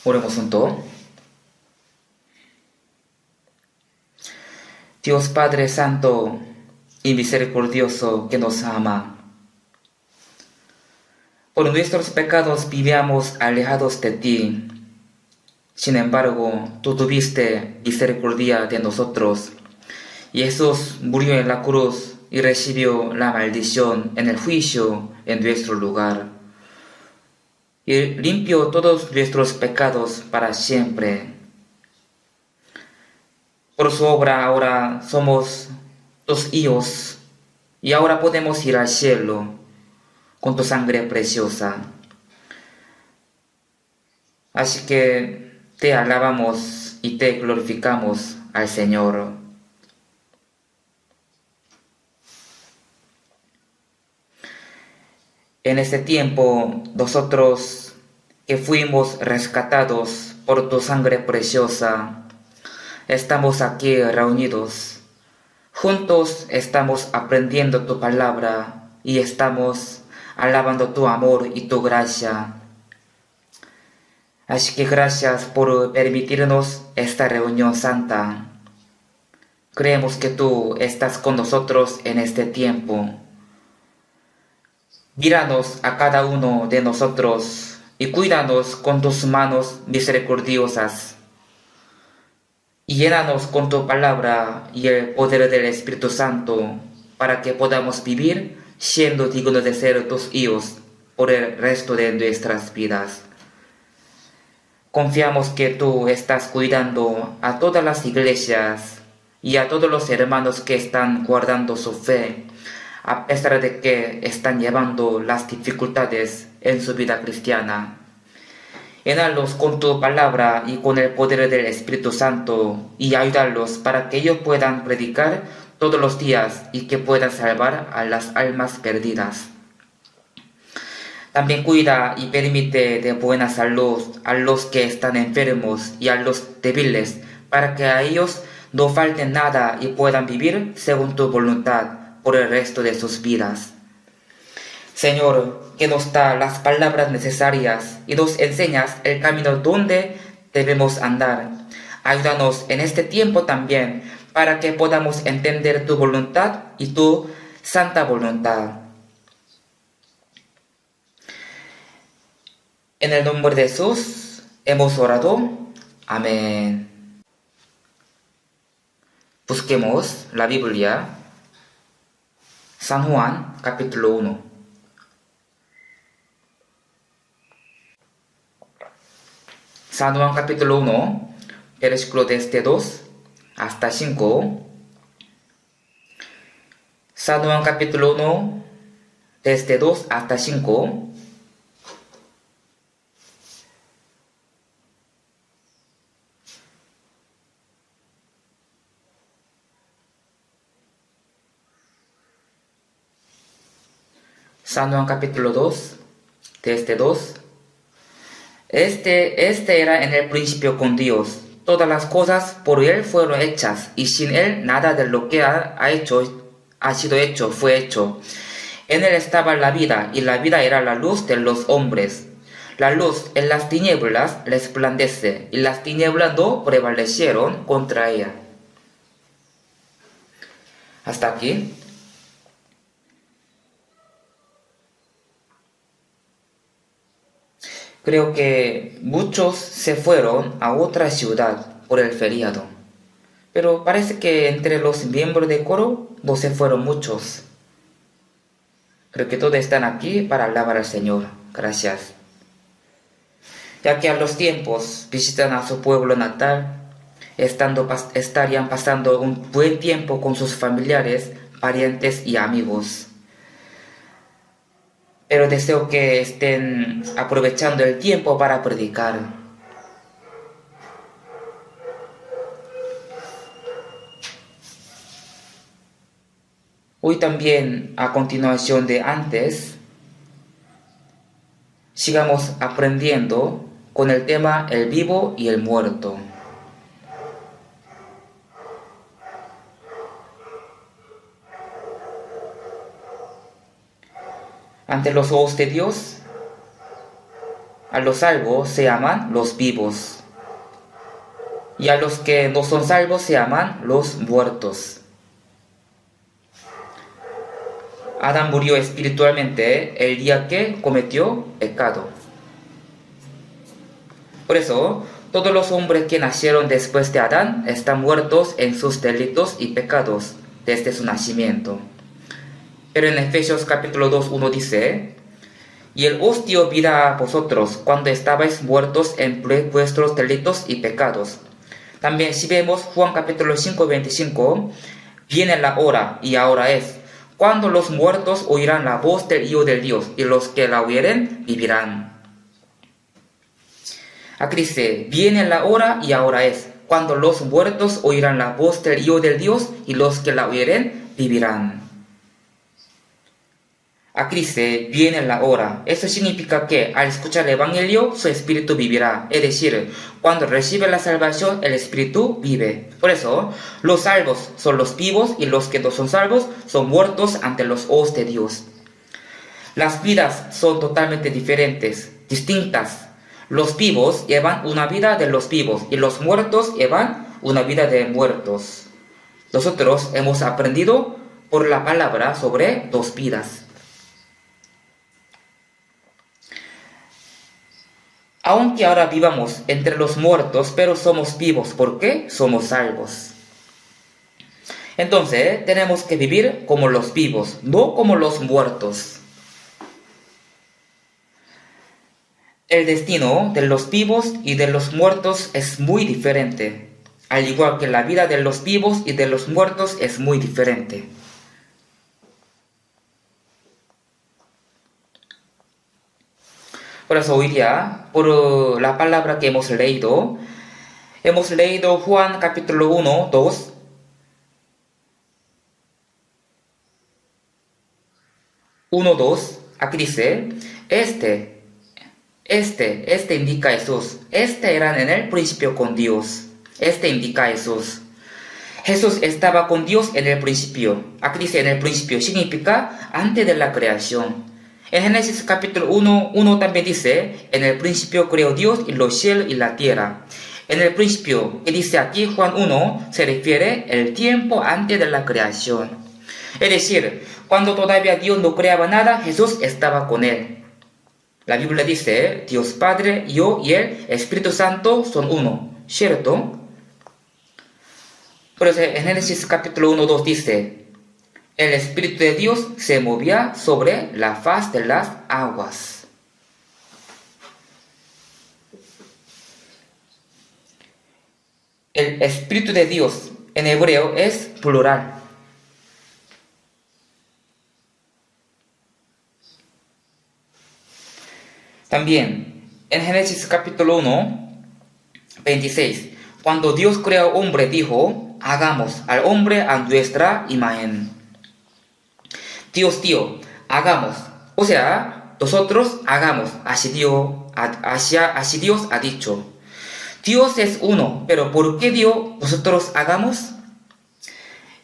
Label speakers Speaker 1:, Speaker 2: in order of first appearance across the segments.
Speaker 1: Oremos junto. Dios Padre Santo y misericordioso que nos ama, por nuestros pecados vivíamos alejados de ti. Sin embargo, tú tuviste misericordia de nosotros, y Jesús murió en la cruz y recibió la maldición en el juicio en nuestro lugar, y limpió todos nuestros pecados para siempre. Por su obra ahora somos tus hijos, y ahora podemos ir al cielo con tu sangre preciosa. Así que te alabamos y te glorificamos al Señor. En este tiempo, nosotros que fuimos rescatados por tu sangre preciosa, estamos aquí reunidos. Juntos estamos aprendiendo tu palabra y estamos alabando tu amor y tu gracia. Así que gracias por permitirnos esta reunión santa. Creemos que tú estás con nosotros en este tiempo. Míranos a cada uno de nosotros y cuídanos con tus manos misericordiosas. Y llénanos con tu palabra y el poder del Espíritu Santo para que podamos vivir siendo dignos de ser tus hijos por el resto de nuestras vidas. Confiamos que tú estás cuidando a todas las iglesias y a todos los hermanos que están guardando su fe, a pesar de que están llevando las dificultades en su vida cristiana. Llénalos con tu palabra y con el poder del Espíritu Santo y ayúdalos para que ellos puedan predicar todos los días y que puedan salvar a las almas perdidas. También cuida y permite de buena salud a los que están enfermos y a los débiles, para que a ellos no falte nada y puedan vivir según tu voluntad por el resto de sus vidas. Señor, que nos da las palabras necesarias y nos enseñas el camino donde debemos andar. Ayúdanos en este tiempo también para que podamos entender tu voluntad y tu santa voluntad. En el nombre de Jesús hemos orado. Amén. Busquemos la Biblia. San Juan, capítulo 1. San Juan, capítulo 1, versículo desde 2 hasta 5. San Juan, capítulo 1, desde 2 hasta 5. San Juan capítulo 2, desde 2. Este era en el principio con Dios. Todas las cosas por Él fueron hechas, y sin Él nada de lo que ha sido hecho fue hecho. En Él estaba la vida, y la vida era la luz de los hombres. La luz en las tinieblas resplandece, y las tinieblas no prevalecieron contra ella. Hasta aquí. Creo que muchos se fueron a otra ciudad por el feriado, pero parece que entre los miembros de coro no se fueron muchos. Creo que todos están aquí para alabar al Señor. Gracias. Ya que a los tiempos visitan a su pueblo natal, estarían pasando un buen tiempo con sus familiares, parientes y amigos. Pero deseo que estén aprovechando el tiempo para predicar. Hoy también, a continuación de antes, sigamos aprendiendo con el tema el vivo y el muerto. Ante los ojos de Dios, A los salvos se llaman los vivos. Y a los que no son salvos se llaman los muertos. Adán murió espiritualmente el día que cometió pecado. Por eso, todos los hombres que nacieron después de Adán están muertos en sus delitos y pecados desde su nacimiento. Pero en Efesios capítulo 2:1 dice: y Él os dio vida a vosotros cuando estabais muertos en vuestros delitos y pecados. También si vemos Juan capítulo 5:25, viene la hora, y ahora es, cuando los muertos oirán la voz del Hijo del Dios, y los que la oyeren vivirán. Aquí dice, viene la hora y ahora es, cuando los muertos oirán la voz del Hijo del Dios, y los que la oyeren vivirán. Aquí dice, viene la hora. Eso significa que al escuchar el Evangelio, su espíritu vivirá. Es decir, cuando recibe la salvación, el espíritu vive. Por eso, los salvos son los vivos y los que no son salvos son muertos ante los ojos de Dios. Las vidas son totalmente diferentes, distintas. Los vivos llevan una vida de los vivos y los muertos llevan una vida de muertos. Nosotros hemos aprendido por la palabra sobre dos vidas. Aunque ahora vivamos entre los muertos, pero somos vivos porque somos salvos. Entonces, tenemos que vivir como los vivos, no como los muertos. El destino de los vivos y de los muertos es muy diferente, al igual que la vida de los vivos y de los muertos es muy diferente. Por eso hoy día, por la palabra que hemos leído Juan capítulo 1, 2. Aquí dice, este indica a Jesús. Eran en el principio con Dios. Indica a Jesús. Jesús estaba con Dios en el principio. Aquí dice en el principio, significa antes de la creación. En Génesis capítulo 1 también dice, en el principio creó Dios y los cielos y la tierra. En el principio, que dice aquí Juan 1, se refiere el tiempo antes de la creación. Es decir, cuando todavía Dios no creaba nada, Jesús estaba con él. La Biblia dice, Dios Padre, yo y el Espíritu Santo son uno, ¿cierto? Por eso en Génesis capítulo 1, 2 dice, el Espíritu de Dios se movía sobre la faz de las aguas. El Espíritu de Dios en hebreo es plural. También en Génesis capítulo 1, 26, cuando Dios creó hombre dijo, hagamos al hombre a nuestra imagen. Dios dio, hagamos, o sea, nosotros hagamos, así Dios ha dicho. Dios es uno, pero ¿por qué Dios nosotros hagamos?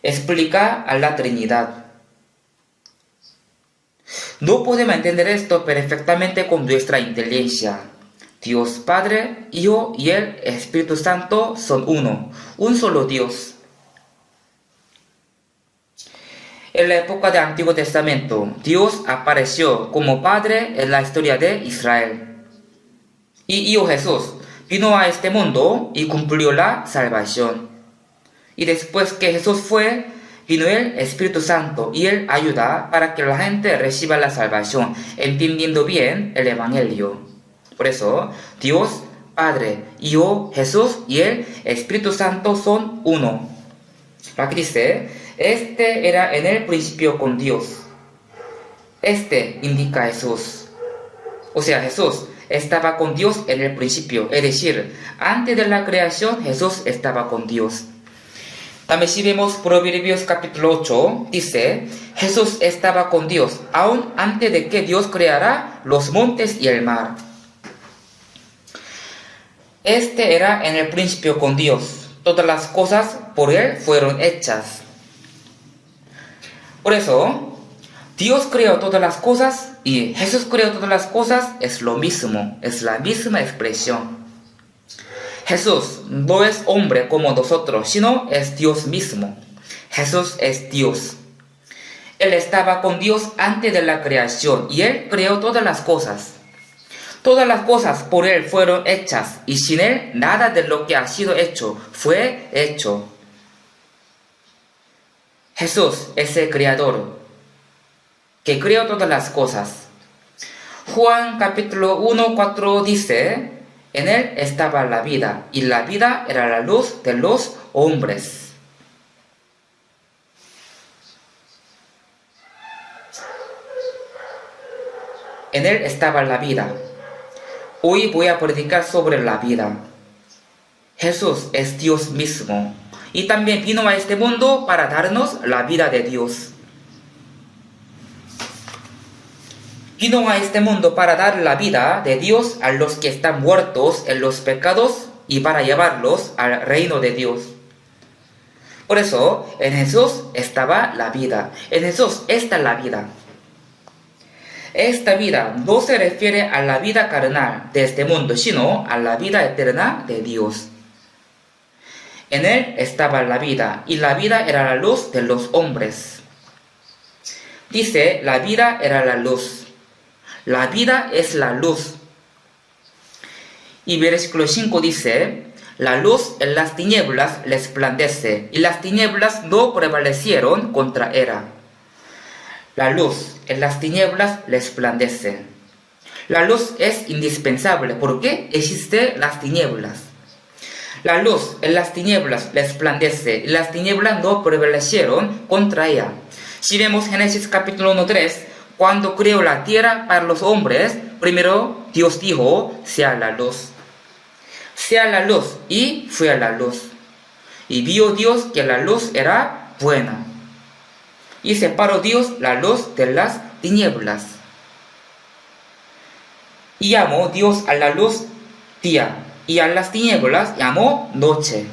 Speaker 1: Explica a la Trinidad. No podemos entender esto perfectamente con nuestra inteligencia. Dios Padre, Hijo y el Espíritu Santo son uno, un solo Dios. En la época del Antiguo Testamento, Dios apareció como Padre en la historia de Israel. Y Hijo Jesús vino a este mundo y cumplió la salvación. Y después que Jesús fue, vino el Espíritu Santo y Él ayuda para que la gente reciba la salvación, entendiendo bien el Evangelio. Por eso, Dios, Padre, Hijo, Jesús y el Espíritu Santo son uno. Aquí dice, era en el principio con Dios. Indica a Jesús. O sea, Jesús estaba con Dios en el principio. Es decir, antes de la creación, Jesús estaba con Dios. También si vemos Proverbios capítulo 8, dice, Jesús estaba con Dios, aún antes de que Dios creara los montes y el mar. Era en el principio con Dios. Todas las cosas por Él fueron hechas. Por eso, Dios creó todas las cosas y Jesús creó todas las cosas, es lo mismo, es la misma expresión. Jesús no es hombre como nosotros, sino es Dios mismo. Jesús es Dios. Él estaba con Dios antes de la creación y Él creó todas las cosas. Todas las cosas por Él fueron hechas y sin Él nada de lo que ha sido hecho fue hecho. Jesús es el Creador que creó todas las cosas. Juan capítulo 1:4 dice, en Él estaba la vida y la vida era la luz de los hombres. En Él estaba la vida. Hoy voy a predicar sobre la vida. Jesús es Dios mismo y también vino a este mundo para darnos la vida de Dios. Vino a este mundo para dar la vida de Dios a los que están muertos en los pecados y para llevarlos al reino de Dios. Por eso, en Jesús estaba la vida. En Jesús está la vida. Esta vida no se refiere a la vida carnal de este mundo, sino a la vida eterna de Dios. En Él estaba la vida, y la vida era la luz de los hombres. Dice, la vida era la luz. La vida es la luz. Y versículo 5 dice, la luz en las tinieblas resplandece, y las tinieblas no prevalecieron contra ella. La luz en las tinieblas resplandece. La luz es indispensable porque existen las tinieblas. La luz en las tinieblas resplandece y las tinieblas no prevalecieron contra ella. Si vemos Génesis capítulo 1:3, cuando creó la tierra para los hombres, primero Dios dijo, sea la luz. Sea la luz, y fue la luz. Y vio Dios que la luz era buena. Y separó Dios la luz de las tinieblas. Y llamó Dios a la luz día, y a las tinieblas llamó noche.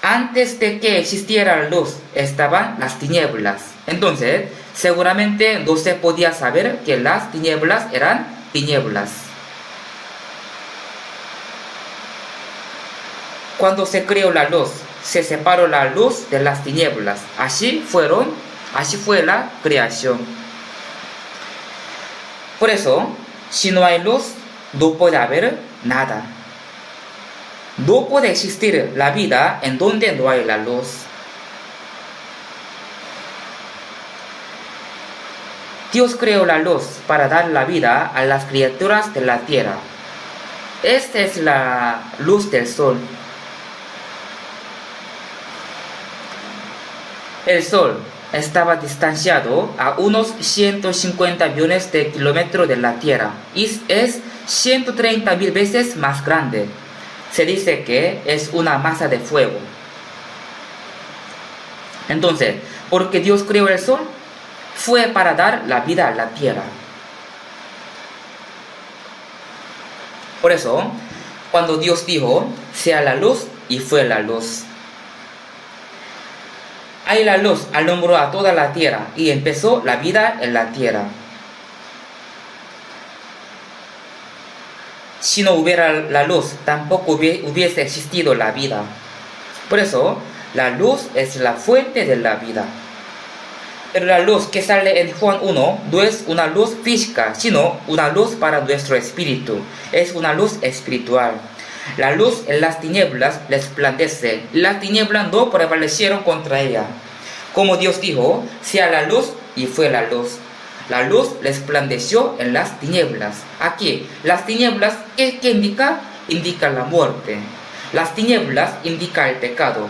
Speaker 1: Antes de que existiera la luz, estaban las tinieblas. Entonces, seguramente no se podía saber que las tinieblas eran tinieblas. Cuando se creó la luz, se separó la luz de las tinieblas. Así fue la creación. Por eso, si no hay luz, no puede haber nada. No puede existir la vida en donde no hay la luz. Dios creó la luz para dar la vida a las criaturas de la tierra. Esta es la luz del sol. El sol estaba distanciado a unos 150 millones de kilómetros de la Tierra y es 130.000 veces más grande. Se dice que es una masa de fuego. Entonces, ¿por qué Dios creó el sol? Fue para dar la vida a la Tierra. Por eso, cuando Dios dijo, sea la luz, y fue la luz. Ahí la luz alumbró a toda la tierra y empezó la vida en la tierra. Si no hubiera la luz, tampoco hubiese existido la vida. Por eso, la luz es la fuente de la vida. Pero la luz que sale en Juan 1 no es una luz física, sino una luz para nuestro espíritu. Es una luz espiritual. La luz en las tinieblas resplandece, y las tinieblas no prevalecieron contra ella. Como Dios dijo, sea la luz, y fue la luz. La luz resplandeció en las tinieblas. Aquí, las tinieblas, ¿qué indica? Indica la muerte. Las tinieblas indica el pecado.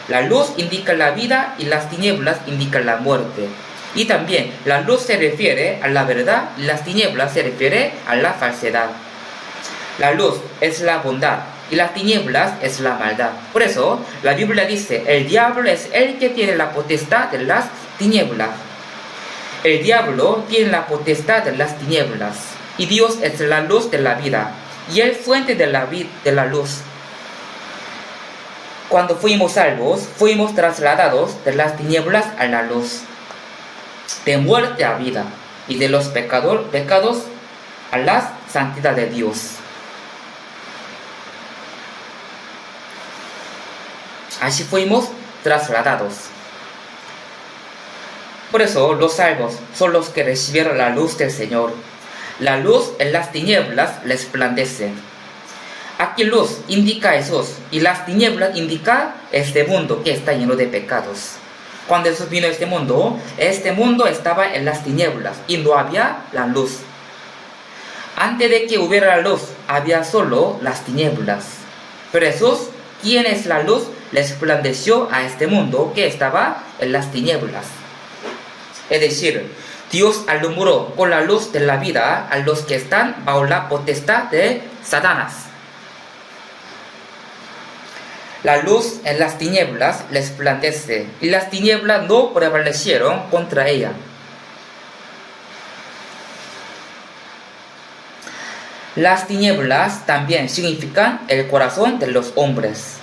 Speaker 1: La luz indica la vida y las tinieblas indican la muerte. Y también la luz se refiere a la verdad y las tinieblas se refiere a la falsedad. La luz es la bondad y las tinieblas es la maldad. Por eso, la Biblia dice, el diablo es el que tiene la potestad de las tinieblas. El diablo tiene la potestad de las tinieblas. Y Dios es la luz de la vida y el fuente de la luz. Cuando fuimos salvos, fuimos trasladados de las tinieblas a la luz. de muerte a vida y de los pecados a la santidad de Dios. Así fuimos trasladados. Por eso los salvos son los que recibieron la luz del Señor. La luz en las tinieblas resplandece. Aquí luz indica a Jesús y las tinieblas indica este mundo que está lleno de pecados. Cuando Jesús vino a este mundo estaba en las tinieblas y no había la luz. Antes de que hubiera la luz, había solo las tinieblas. Pero Jesús, quien es la luz, resplandeció a este mundo que estaba en las tinieblas. Es decir, Dios alumbró con la luz de la vida a los que están bajo la potestad de Satanás. La luz en las tinieblas resplandece, y las tinieblas no prevalecieron contra ella. Las tinieblas también significan el corazón de los hombres.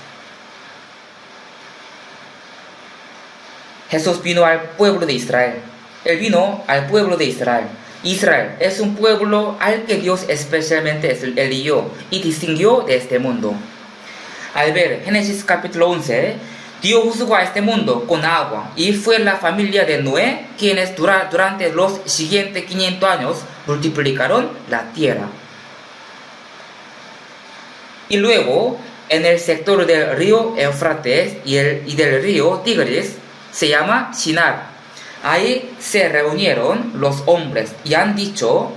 Speaker 1: Jesús vino al pueblo de Israel. Él vino al pueblo de Israel. Israel es un pueblo al que Dios especialmente eligió y distinguió de este mundo. Al ver Génesis capítulo 11, Dios juzgó a este mundo con agua y fue la familia de Noé quienes durante los siguientes 500 años multiplicaron la tierra. Y luego, en el sector del río Éufrates y del río Tigris, se llama Shinar. Ahí se reunieron los hombres y ellos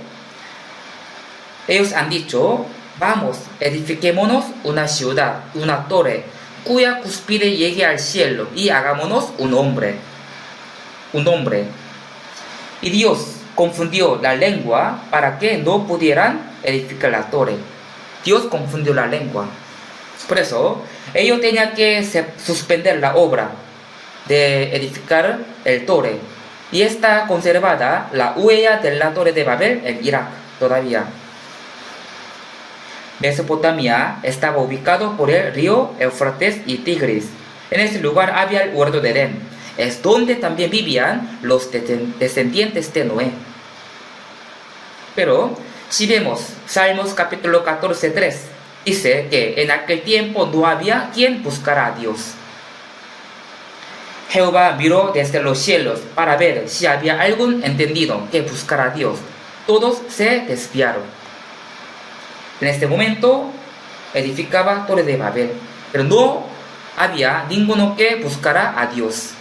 Speaker 1: han dicho, vamos, edifiquémonos una ciudad, una torre, cuya cúspide llegue al cielo y hagámonos un hombre. Y Dios confundió la lengua para que no pudieran edificar la torre. Dios confundió la lengua. Por eso, ellos tenían que suspender la obra de edificar el torre. Y está conservada la huella de la torre de Babel en Irak todavía. Mesopotamia estaba ubicado por el río Éufrates y Tigris. En ese lugar había el huerto de Edén. Es donde también vivían los descendientes de Noé. Pero si vemos Salmos capítulo 14:3, dice que en aquel tiempo no había quien buscara a Dios. Jehová miró desde los cielos para ver si había algún entendido que buscara a Dios. Todos se desviaron. En este momento edificaba Torre de Babel, pero no había ninguno que buscara a Dios.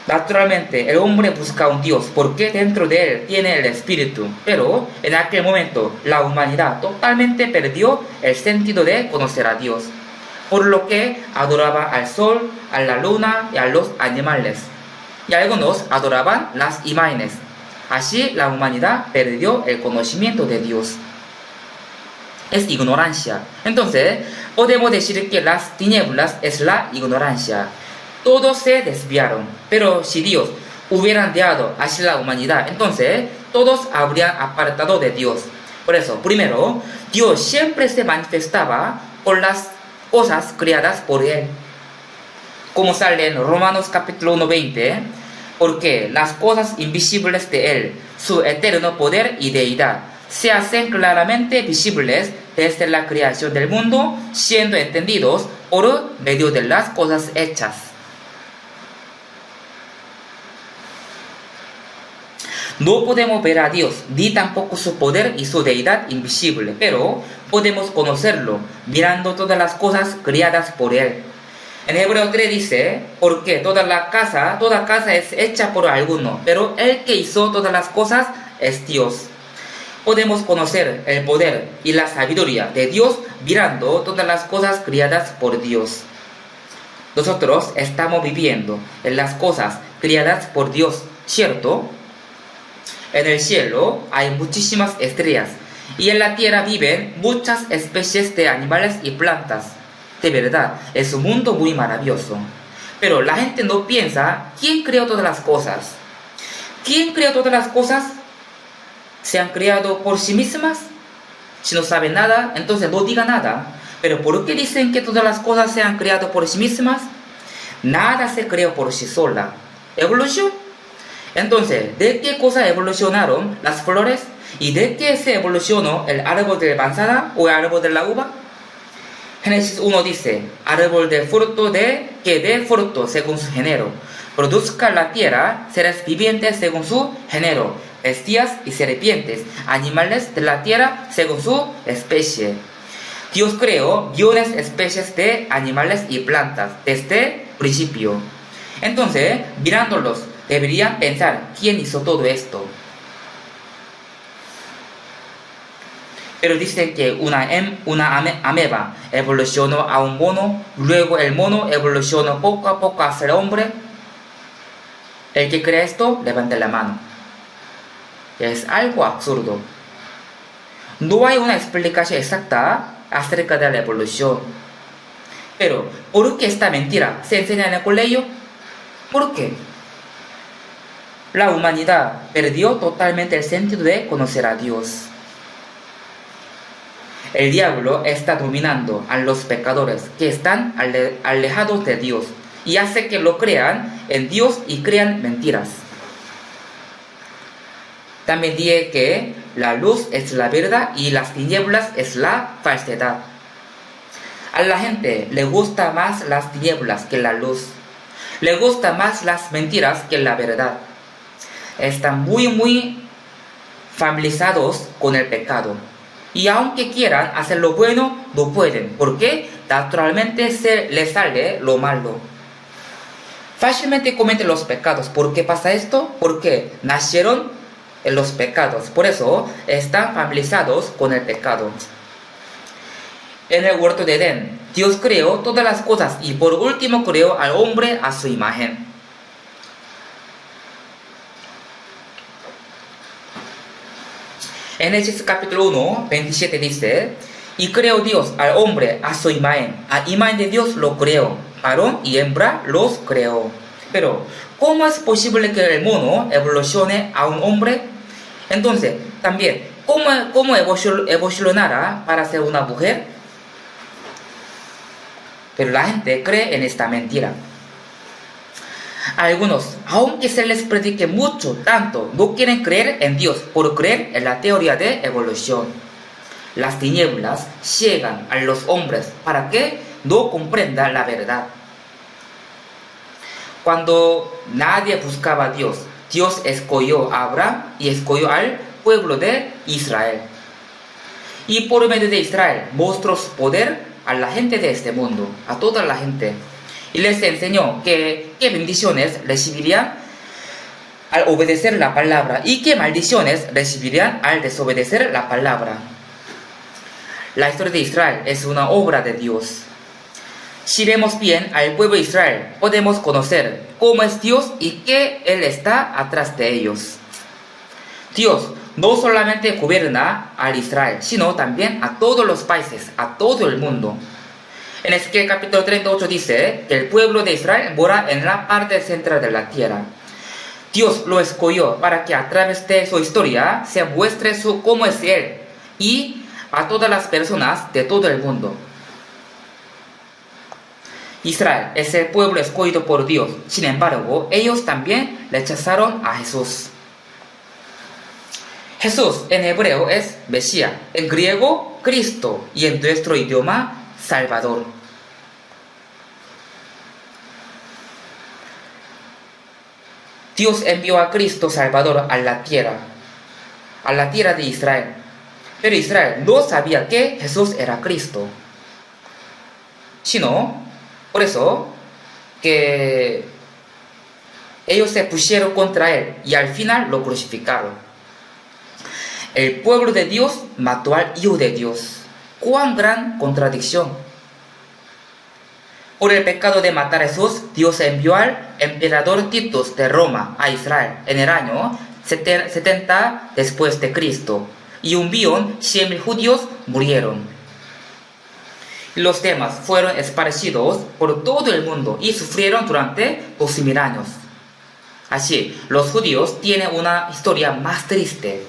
Speaker 1: Naturalmente, el hombre busca a un Dios porque dentro de él tiene el espíritu, pero en aquel momento la humanidad totalmente perdió el sentido de conocer a Dios, por lo que adoraba al sol, a la luna y a los animales, y algunos adoraban las imágenes. Así la humanidad perdió el conocimiento de Dios. Es ignorancia. Entonces, podemos decir que las tinieblas es la ignorancia. Todos se desviaron, pero si Dios hubiera enviado hacia la humanidad, entonces todos habrían apartado de Dios. Por eso, primero, Dios siempre se manifestaba con las cosas creadas por Él. Como sale en Romanos capítulo 1:20, porque las cosas invisibles de Él, su eterno poder y deidad, se hacen claramente visibles desde la creación del mundo, siendo entendidos por medio de las cosas hechas. No podemos ver a Dios, ni tampoco su poder y su deidad invisible, pero podemos conocerlo mirando todas las cosas creadas por Él. En Hebreo 3 dice, porque toda casa es hecha por alguno, pero el que hizo todas las cosas es Dios. Podemos conocer el poder y la sabiduría de Dios mirando todas las cosas creadas por Dios. Nosotros estamos viviendo en las cosas creadas por Dios, ¿cierto? En el cielo hay muchísimas estrellas y en la tierra viven muchas especies de animales y plantas. De verdad, es un mundo muy maravilloso. Pero la gente no piensa, ¿quién creó todas las cosas? ¿Quién creó todas las cosas? ¿Se han creado por sí mismas? Si no saben nada, entonces no diga nada. Pero ¿por qué dicen que todas las cosas se han creado por sí mismas? Nada se creó por sí sola. ¿Evolución? Entonces, ¿de qué cosa evolucionaron las flores? ¿Y de qué se evolucionó el árbol de manzana o el árbol de la uva? Génesis 1 dice, árbol de fruto que dé fruto según su género, produzca la tierra seres vivientes según su género, bestias y serpientes, animales de la tierra según su especie. Dios creó millones de especies de animales y plantas desde el principio. Entonces, mirándolos, deberían pensar, ¿quién hizo todo esto? Pero dicen que una ameba evolucionó a un mono, luego el mono evolucionó poco a poco hacia el hombre. El que cree esto, levante la mano. Es algo absurdo. No hay una explicación exacta acerca de la evolución. Pero, ¿por qué esta mentira se enseña en el colegio? ¿Por qué? La humanidad perdió totalmente el sentido de conocer a Dios. El diablo está dominando a los pecadores que están alejados de Dios y hace que lo crean en Dios y crean mentiras. También dije que la luz es la verdad y las tinieblas es la falsedad. A la gente le gusta más las tinieblas que la luz. Le gusta más las mentiras que la verdad. Están muy familiarizados con el pecado. Y aunque quieran hacer lo bueno, no pueden, porque naturalmente se les sale lo malo. Fácilmente cometen los pecados. ¿Por qué pasa esto? Porque nacieron en los pecados. Por eso están familiarizados con el pecado. En el huerto de Edén, Dios creó todas las cosas y por último creó al hombre a su imagen. En Génesis capítulo 1, 27 dice, y creó Dios al hombre a su imagen, a imagen de Dios lo creó, varón y hembra los creó. Pero, ¿cómo es posible que el mono evolucione a un hombre? Entonces, también, ¿cómo evolucionará para ser una mujer? Pero la gente cree en esta mentira. Algunos, aunque se les predique mucho, tanto, no quieren creer en Dios por creer en la teoría de evolución. Las tinieblas ciegan a los hombres para que no comprendan la verdad. Cuando nadie buscaba a Dios, Dios escogió a Abraham y escogió al pueblo de Israel. Y por medio de Israel mostró su poder a la gente de este mundo, a toda la gente. Y les enseñó qué bendiciones recibirían al obedecer la palabra y qué maldiciones recibirían al desobedecer la palabra. La historia de Israel es una obra de Dios. Si vemos bien al pueblo de Israel, podemos conocer cómo es Dios y que Él está atrás de ellos. Dios no solamente gobierna al Israel, sino también a todos los países, a todo el mundo. En Ezequiel capítulo 38 dice que el pueblo de Israel mora en la parte central de la tierra. Dios lo escogió para que a través de su historia se muestre cómo es Él y a todas las personas de todo el mundo. Israel es el pueblo escogido por Dios. Sin embargo, ellos también rechazaron a Jesús. Jesús en hebreo es Mesías, en griego Cristo y en nuestro idioma Salvador. Dios envió a Cristo Salvador a la tierra de Israel. Pero Israel no sabía que Jesús era Cristo. Sino, por eso, que ellos se pusieron contra él y al final lo crucificaron. El pueblo de Dios mató al Hijo de Dios. ¡Cuán gran contradicción! Por el pecado de matar a Jesús, Dios envió al emperador Titus de Roma a Israel en el año 70 después de Cristo, y 1.100.000 judíos murieron. Los demás fueron esparcidos por todo el mundo y sufrieron durante 12.000 años. Así, los judíos tienen una historia más triste.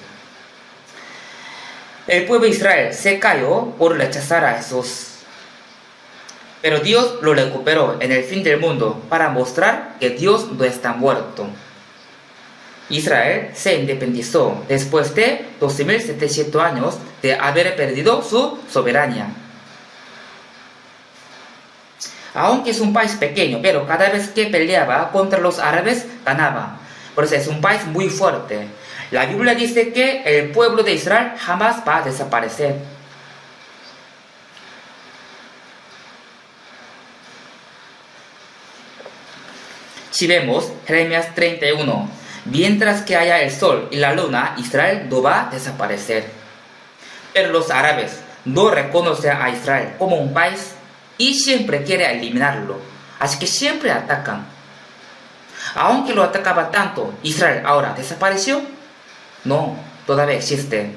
Speaker 1: El pueblo de Israel se cayó por rechazar a Jesús. Pero Dios lo recuperó en el fin del mundo para mostrar que Dios no está muerto. Israel se independizó después de 12.700 años de haber perdido su soberanía. Aunque es un país pequeño, pero cada vez que peleaba contra los árabes, ganaba. Por eso es un país muy fuerte. La Biblia dice que el pueblo de Israel jamás va a desaparecer. Si vemos Jeremías 31, mientras que haya el sol y la luna, Israel no va a desaparecer. Pero los árabes no reconocen a Israel como un país y siempre quieren eliminarlo. Así que siempre atacan. Aunque lo atacaban tanto, ¿Israel ahora desapareció? No, todavía existe.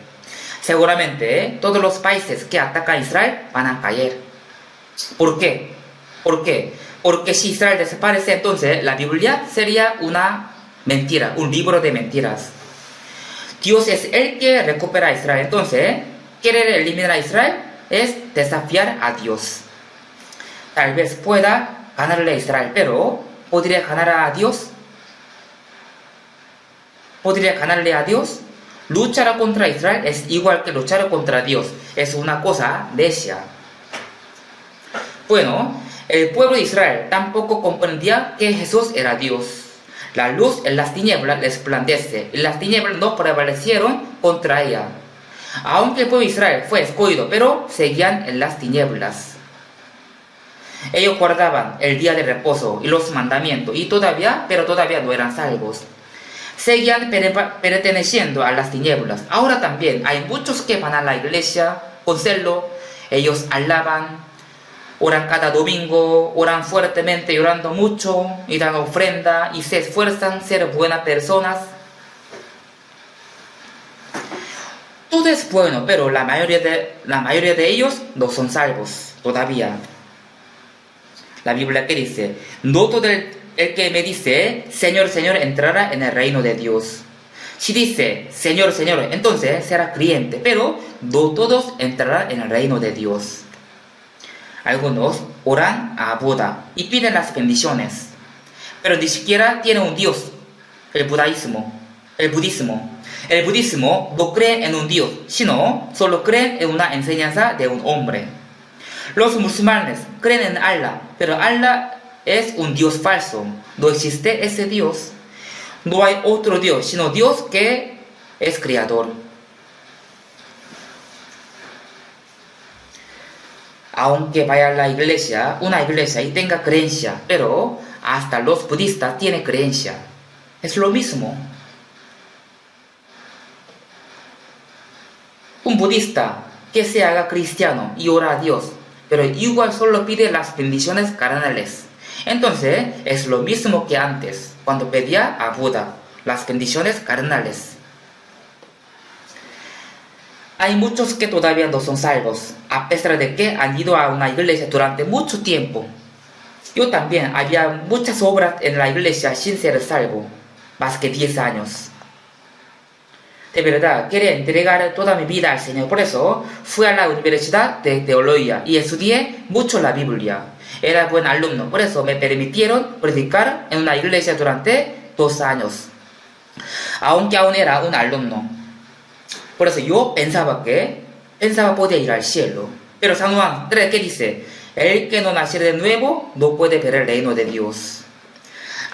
Speaker 1: Seguramente todos los países que atacan a Israel van a caer. ¿Por qué? ¿Por qué? Porque si Israel desaparece, entonces la Biblia sería una mentira, un libro de mentiras. Dios es el que recupera a Israel. Entonces, querer eliminar a Israel es desafiar a Dios. Tal vez pueda ganarle a Israel, pero ¿podría ganar a Dios? ¿Podría ganarle a Dios? Luchar contra Israel es igual que luchar contra Dios. Es una cosa necia. Bueno, el pueblo de Israel tampoco comprendía que Jesús era Dios. La luz en las tinieblas resplandece, y las tinieblas no prevalecieron contra ella. Aunque el pueblo de Israel fue escogido, pero seguían en las tinieblas. Ellos guardaban el día de reposo y los mandamientos, pero todavía no eran salvos. Seguían perteneciendo a las tinieblas. Ahora también hay muchos que van a la iglesia con celo. Ellos alaban, oran cada domingo, oran fuertemente, llorando mucho, y dan ofrenda, y se esfuerzan a ser buenas personas. Todo es bueno, pero la mayoría de ellos no son salvos todavía. La Biblia que dice, no todo el que me dice, Señor, Señor, entrará en el reino de Dios. Si dice, Señor, Señor, entonces será creyente, pero no todos entrarán en el reino de Dios. Algunos oran a Buda y piden las bendiciones, pero ni siquiera tienen un Dios. El budismo no cree en un Dios, sino solo creen en una enseñanza de un hombre. Los musulmanes creen en Allah, pero Allah es un Dios falso. No existe ese Dios. No hay otro Dios, sino Dios que es creador. Aunque vaya a una iglesia y tenga creencia, pero hasta los budistas tienen creencia. Es lo mismo. Un budista que se haga cristiano y ora a Dios, pero igual solo pide las bendiciones carnales. Entonces es lo mismo que antes, cuando pedía a Buda las bendiciones carnales. Hay muchos que todavía no son salvos, a pesar de que han ido a una iglesia durante mucho tiempo. Yo también había muchas obras en la iglesia sin ser salvo, más que 10 años. De verdad, quería entregar toda mi vida al Señor, por eso fui a la Universidad de Teología y estudié mucho la Biblia. Era buen alumno, por eso me permitieron predicar en una iglesia durante 2 años, aunque aún era un alumno. Por eso yo pensaba podía ir al cielo. Pero San Juan 3, ¿qué dice? El que no naciera de nuevo no puede ver el reino de Dios.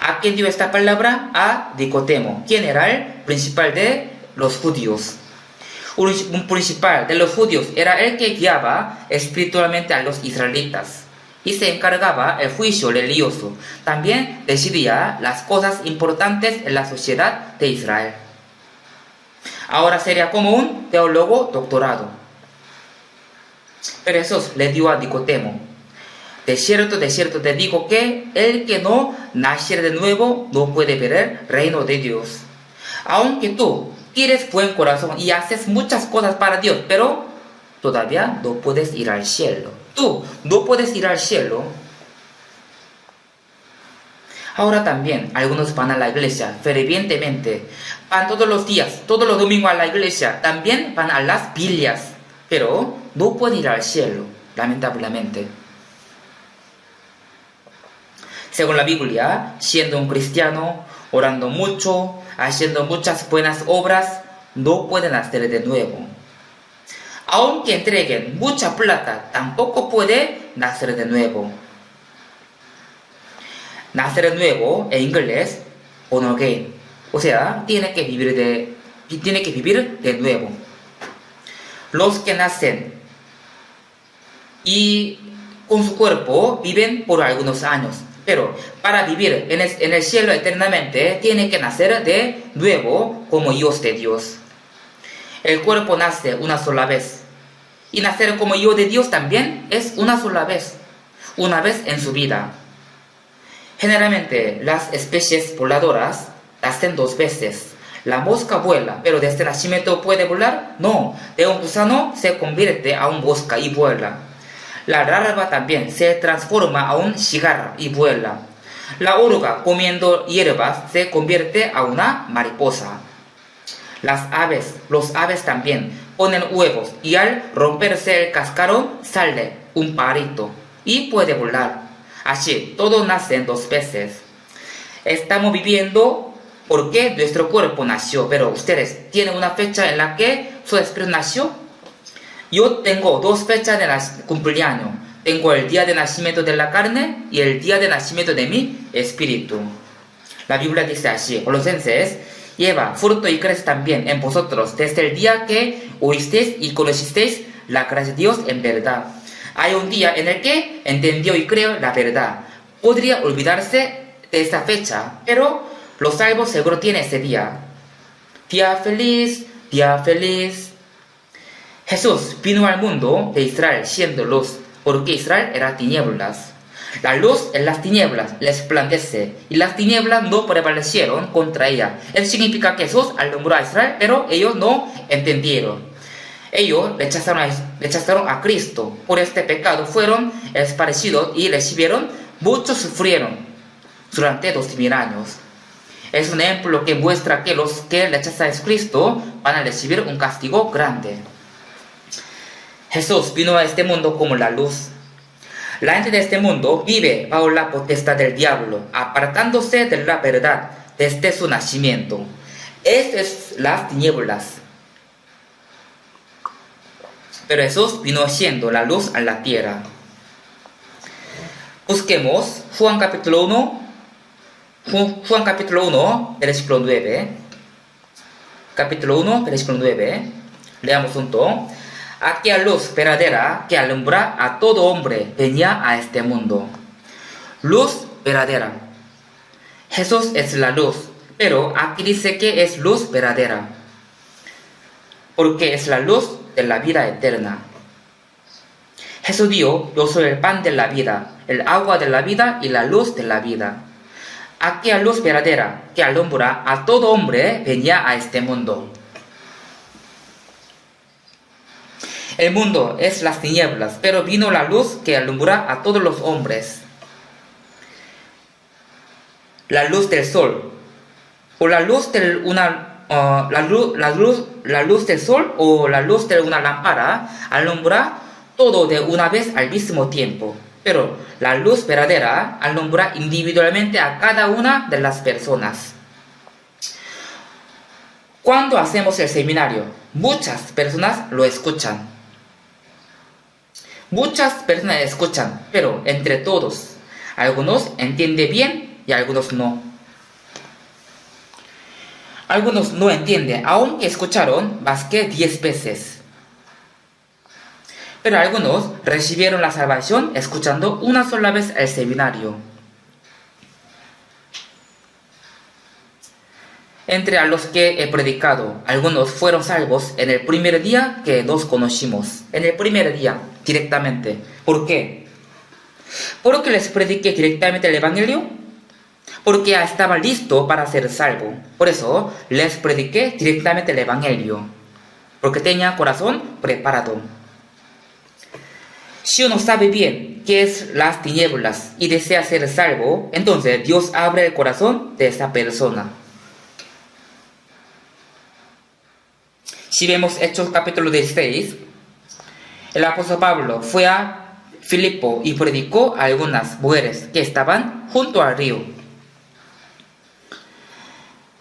Speaker 1: ¿A quién dio esta palabra? A Nicodemo, quien era el principal de los judíos. Un principal de los judíos era el que guiaba espiritualmente a los israelitas y se encargaba del juicio religioso. También decidía las cosas importantes en la sociedad de Israel. Ahora sería como un teólogo doctorado. Pero Jesús le dio a Nicodemo: de cierto te digo que el que no naciere de nuevo no puede ver el reino de Dios. Aunque tú tienes buen corazón y haces muchas cosas para Dios, pero todavía no puedes ir al cielo. Tú no puedes ir al cielo. Ahora también algunos van a la iglesia fervientemente, van todos los días, todos los domingos a la iglesia, también van a las Biblias, pero no pueden ir al cielo, lamentablemente. Según la Biblia, siendo un cristiano, orando mucho, haciendo muchas buenas obras, no pueden nacer de nuevo. Aunque entreguen mucha plata, tampoco puede nacer de nuevo. Nacer de nuevo, en inglés, born again. O sea, tiene que vivir de nuevo. Los que nacen y con su cuerpo viven por algunos años, pero para vivir en el cielo eternamente tiene que nacer de nuevo como hijos de Dios. El cuerpo nace una sola vez, y nacer como hijo de Dios también es una sola vez, una vez en su vida. Generalmente las especies voladoras nacen 2 veces. La mosca vuela, pero desde el nacimiento puede volar. No, de un gusano se convierte a un mosca y vuela. La larva también se transforma a un cigarro y vuela. La oruga comiendo hierbas se convierte a una mariposa. Los aves también ponen huevos y al romperse el cascarón sale un pajarito y puede volar. Así, todo nace en 2 veces. Estamos viviendo porque nuestro cuerpo nació, pero ustedes tienen una fecha en la que su espíritu nació. Yo tengo 2 fechas de cumpleaños. Tengo el día de nacimiento de la carne y el día de nacimiento de mi espíritu. La Biblia dice así, Colosenses: lleva fruto y crece también en vosotros desde el día que oísteis y conocisteis la gracia de Dios en verdad. Hay un día en el que entendió y creyó la verdad. Podría olvidarse de esa fecha, pero los salvos seguro tienen ese día. Día feliz, día feliz. Jesús vino al mundo de Israel siendo luz, porque Israel era tinieblas. La luz en las tinieblas les resplandece, y las tinieblas no prevalecieron contra ella. Eso significa que Jesús alumbró a Israel, pero ellos no entendieron. Ellos rechazaron a Cristo. Por este pecado fueron esparcidos y recibieron, muchos sufrieron durante 2000 años. Es un ejemplo que muestra que los que rechazan a Cristo van a recibir un castigo grande. Jesús vino a este mundo como la luz. La gente de este mundo vive bajo la potestad del diablo, apartándose de la verdad desde su nacimiento. Estas es las tinieblas. Pero Jesús vino siendo la luz a la tierra. Busquemos Juan capítulo 1, versículo 9. Capítulo 1, versículo 9. Leamos junto. Aquella luz verdadera que alumbra a todo hombre venía a este mundo. Luz verdadera. Jesús es la luz, pero aquí dice que es luz verdadera, porque es la luz de la vida eterna. Jesús dijo: yo soy el pan de la vida, el agua de la vida y la luz de la vida. Aquella luz verdadera que alumbra a todo hombre venía a este mundo. El mundo es las tinieblas, pero vino la luz que alumbra a todos los hombres. La luz del sol, o la luz del sol o la luz de una lámpara alumbra todo de una vez al mismo tiempo, pero la luz verdadera alumbra individualmente a cada una de las personas. Cuando hacemos el seminario, muchas personas lo escuchan. Muchas personas escuchan, pero entre todos, algunos entienden bien y algunos no. Algunos no entienden, aunque escucharon más que 10 veces. Pero algunos recibieron la salvación escuchando una sola vez el seminario. Entre a los que he predicado, algunos fueron salvos en el primer día que nos conocimos. En el primer día, directamente. ¿Por qué? ¿Porque les prediqué directamente el Evangelio? Porque ya estaba listo para ser salvo. Por eso les prediqué directamente el Evangelio. Porque tenía corazón preparado. Si uno sabe bien qué es las tinieblas y desea ser salvo, entonces Dios abre el corazón de esa persona. Si vemos Hechos capítulo 16, el apóstol Pablo fue a Filipo y predicó a algunas mujeres que estaban junto al río.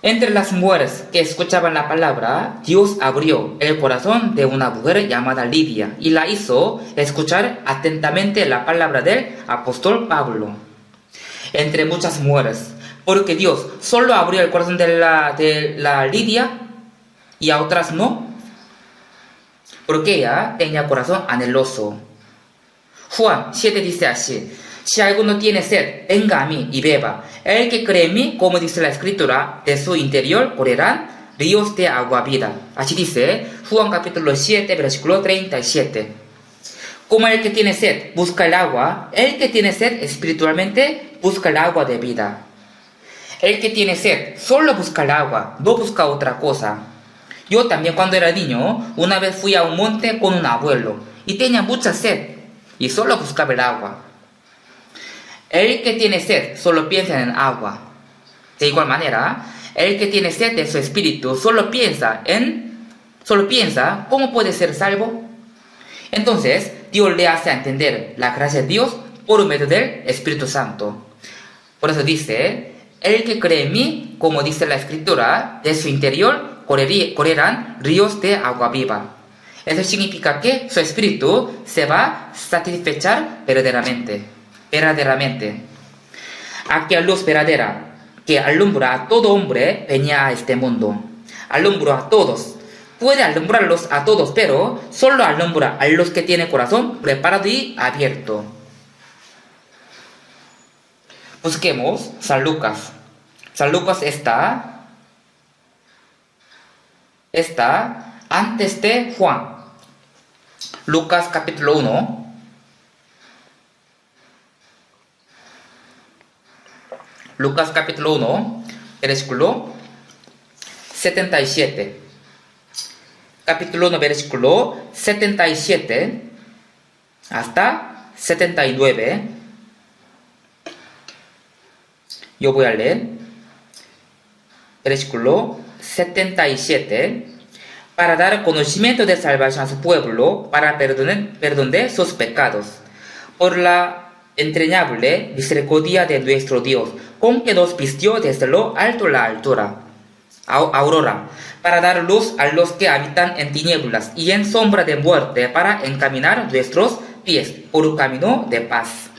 Speaker 1: Entre las mujeres que escuchaban la palabra, Dios abrió el corazón de una mujer llamada Lidia y la hizo escuchar atentamente la palabra del apóstol Pablo. Entre muchas mujeres, porque Dios solo abrió el corazón de la Lidia y a otras no, porque ella tenía corazón anheloso. Juan 7 dice así: si alguno tiene sed, venga a mí y beba. El que cree en mí, como dice la escritura, de su interior correrán ríos de agua vida. Así dice Juan capítulo 7, versículo 37. Como el que tiene sed busca el agua, el que tiene sed espiritualmente busca el agua de vida. El que tiene sed solo busca el agua, no busca otra cosa. Yo también, cuando era niño, una vez fui a un monte con un abuelo y tenía mucha sed y solo buscaba el agua. El que tiene sed solo piensa en agua. De igual manera, el que tiene sed de su espíritu solo piensa cómo puede ser salvo. Entonces, Dios le hace entender la gracia de Dios por medio del Espíritu Santo. Por eso dice: el que cree en mí, como dice la escritura, de su interior correrán ríos de agua viva. Eso significa que su espíritu se va a satisfechar verdaderamente. Aquella luz verdadera que alumbra a todo hombre venía a este mundo. Alumbra a todos. Puede alumbrarlos a todos, pero solo alumbra a los que tienen corazón preparado y abierto. Busquemos San Lucas. San Lucas está antes de Juan. Lucas capítulo 1. Lucas capítulo 1, versículo 77. Capítulo 1, versículo 77 hasta 79. Yo voy a leer. Versículo 77. Para dar conocimiento de salvación a su pueblo, para perdón de sus pecados, por la entrañable misericordia de nuestro Dios, con que nos vistió desde lo alto la aurora, para dar luz a los que habitan en tinieblas y en sombra de muerte, para encaminar nuestros pies por un camino de paz.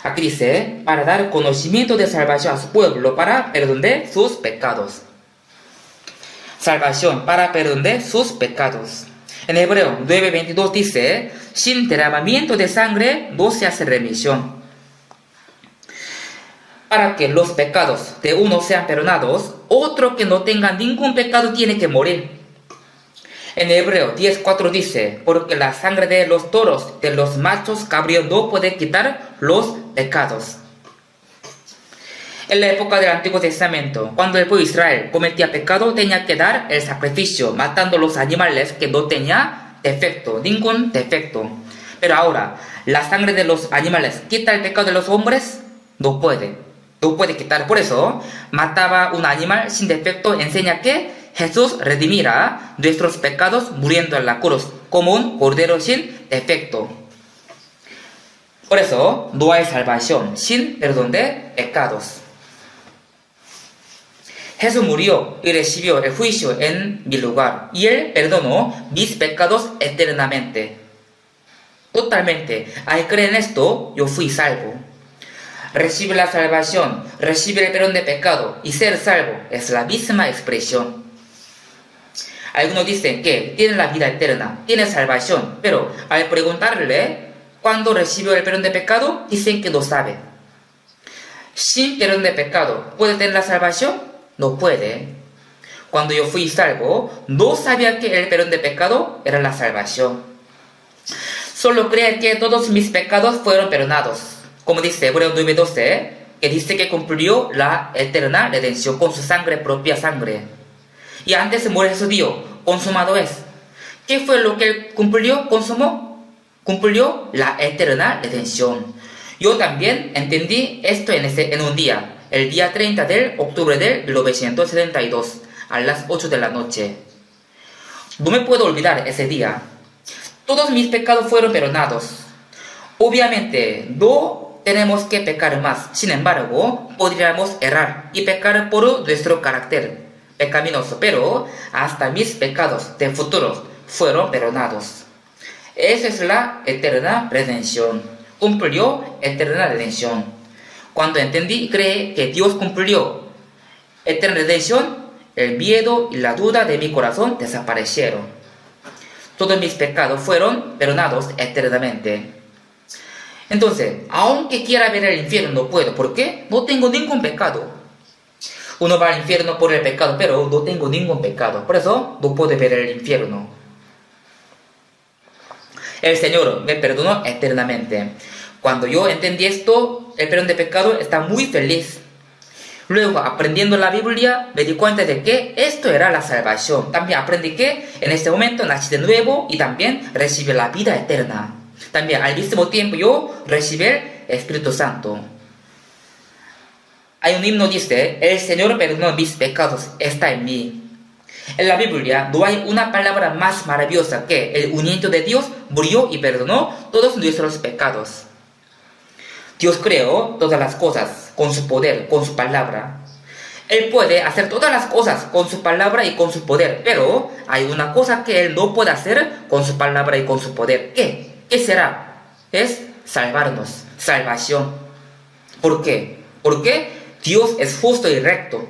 Speaker 1: Aquí dice: para dar conocimiento de salvación a su pueblo, para perdón de sus pecados. Salvación para perdón de sus pecados. En Hebreo 9:22 dice: sin derramamiento de sangre no se hace remisión. Para que los pecados de uno sean perdonados, otro que no tenga ningún pecado tiene que morir. En Hebreo 10:4 dice: porque la sangre de los toros, de los machos cabríos, no puede quitar los pecados. En la época del Antiguo Testamento, cuando el pueblo de Israel cometía pecado, tenía que dar el sacrificio, matando los animales que no tenían ningún defecto. Pero ahora, ¿la sangre de los animales quita el pecado de los hombres? No puede quitar. Por eso, mataba un animal sin defecto enseña que Jesús redimirá nuestros pecados muriendo en la cruz, como un cordero sin defecto. Por eso, no hay salvación sin perdón de pecados. Jesús murió y recibió el juicio en mi lugar, y Él perdonó mis pecados eternamente. Totalmente. Al creer en esto, yo fui salvo. Recibir la salvación, recibir el perdón de pecado y ser salvo es la misma expresión. Algunos dicen que tienen la vida eterna, tienen salvación, pero al preguntarle cuándo recibió el perdón de pecado, dicen que no sabe. Sin perdón de pecado, ¿puede tener la salvación? No puede. Cuando yo fui salvo, no sabía que el perdón de pecado era la salvación. Solo creía que todos mis pecados fueron perdonados. Como dice Hebreos 9:12, que dice que cumplió la eterna redención con su sangre, propia sangre. Y antes de morir Jesús dijo: consumado es. ¿Qué fue lo que él cumplió? Cumplió la eterna redención. Yo también entendí esto en un día. El día 30 de octubre de 1972, a las 8 de la noche. No me puedo olvidar ese día. Todos mis pecados fueron perdonados. Obviamente, no tenemos que pecar más. Sin embargo, podríamos errar y pecar por nuestro carácter pecaminoso, pero hasta mis pecados de futuro fueron perdonados. Esa es la eterna redención. Cumplió eterna redención. Cuando entendí y creí que Dios cumplió eterna redención, el miedo y la duda de mi corazón desaparecieron. Todos mis pecados fueron perdonados eternamente. Entonces, aunque quiera ver el infierno, no puedo. ¿Por qué? No tengo ningún pecado. Uno va al infierno por el pecado, pero no tengo ningún pecado. Por eso, no puedo ver el infierno. El Señor me perdonó eternamente. Cuando yo entendí esto, el perdón de pecado, estaba muy feliz. Luego, aprendiendo la Biblia, me di cuenta de que esto era la salvación. También aprendí que en este momento nací de nuevo y también recibí la vida eterna. También al mismo tiempo yo recibí el Espíritu Santo. Hay un himno que dice, el Señor perdonó mis pecados, está en mí. En la Biblia no hay una palabra más maravillosa que el unigénito de Dios murió y perdonó todos nuestros pecados. Dios creó todas las cosas con su poder, con su palabra. Él puede hacer todas las cosas con su palabra y con su poder, pero hay una cosa que Él no puede hacer con su palabra y con su poder. ¿Qué? ¿Qué será? Es salvarnos, salvación. ¿Por qué? Porque Dios es justo y recto.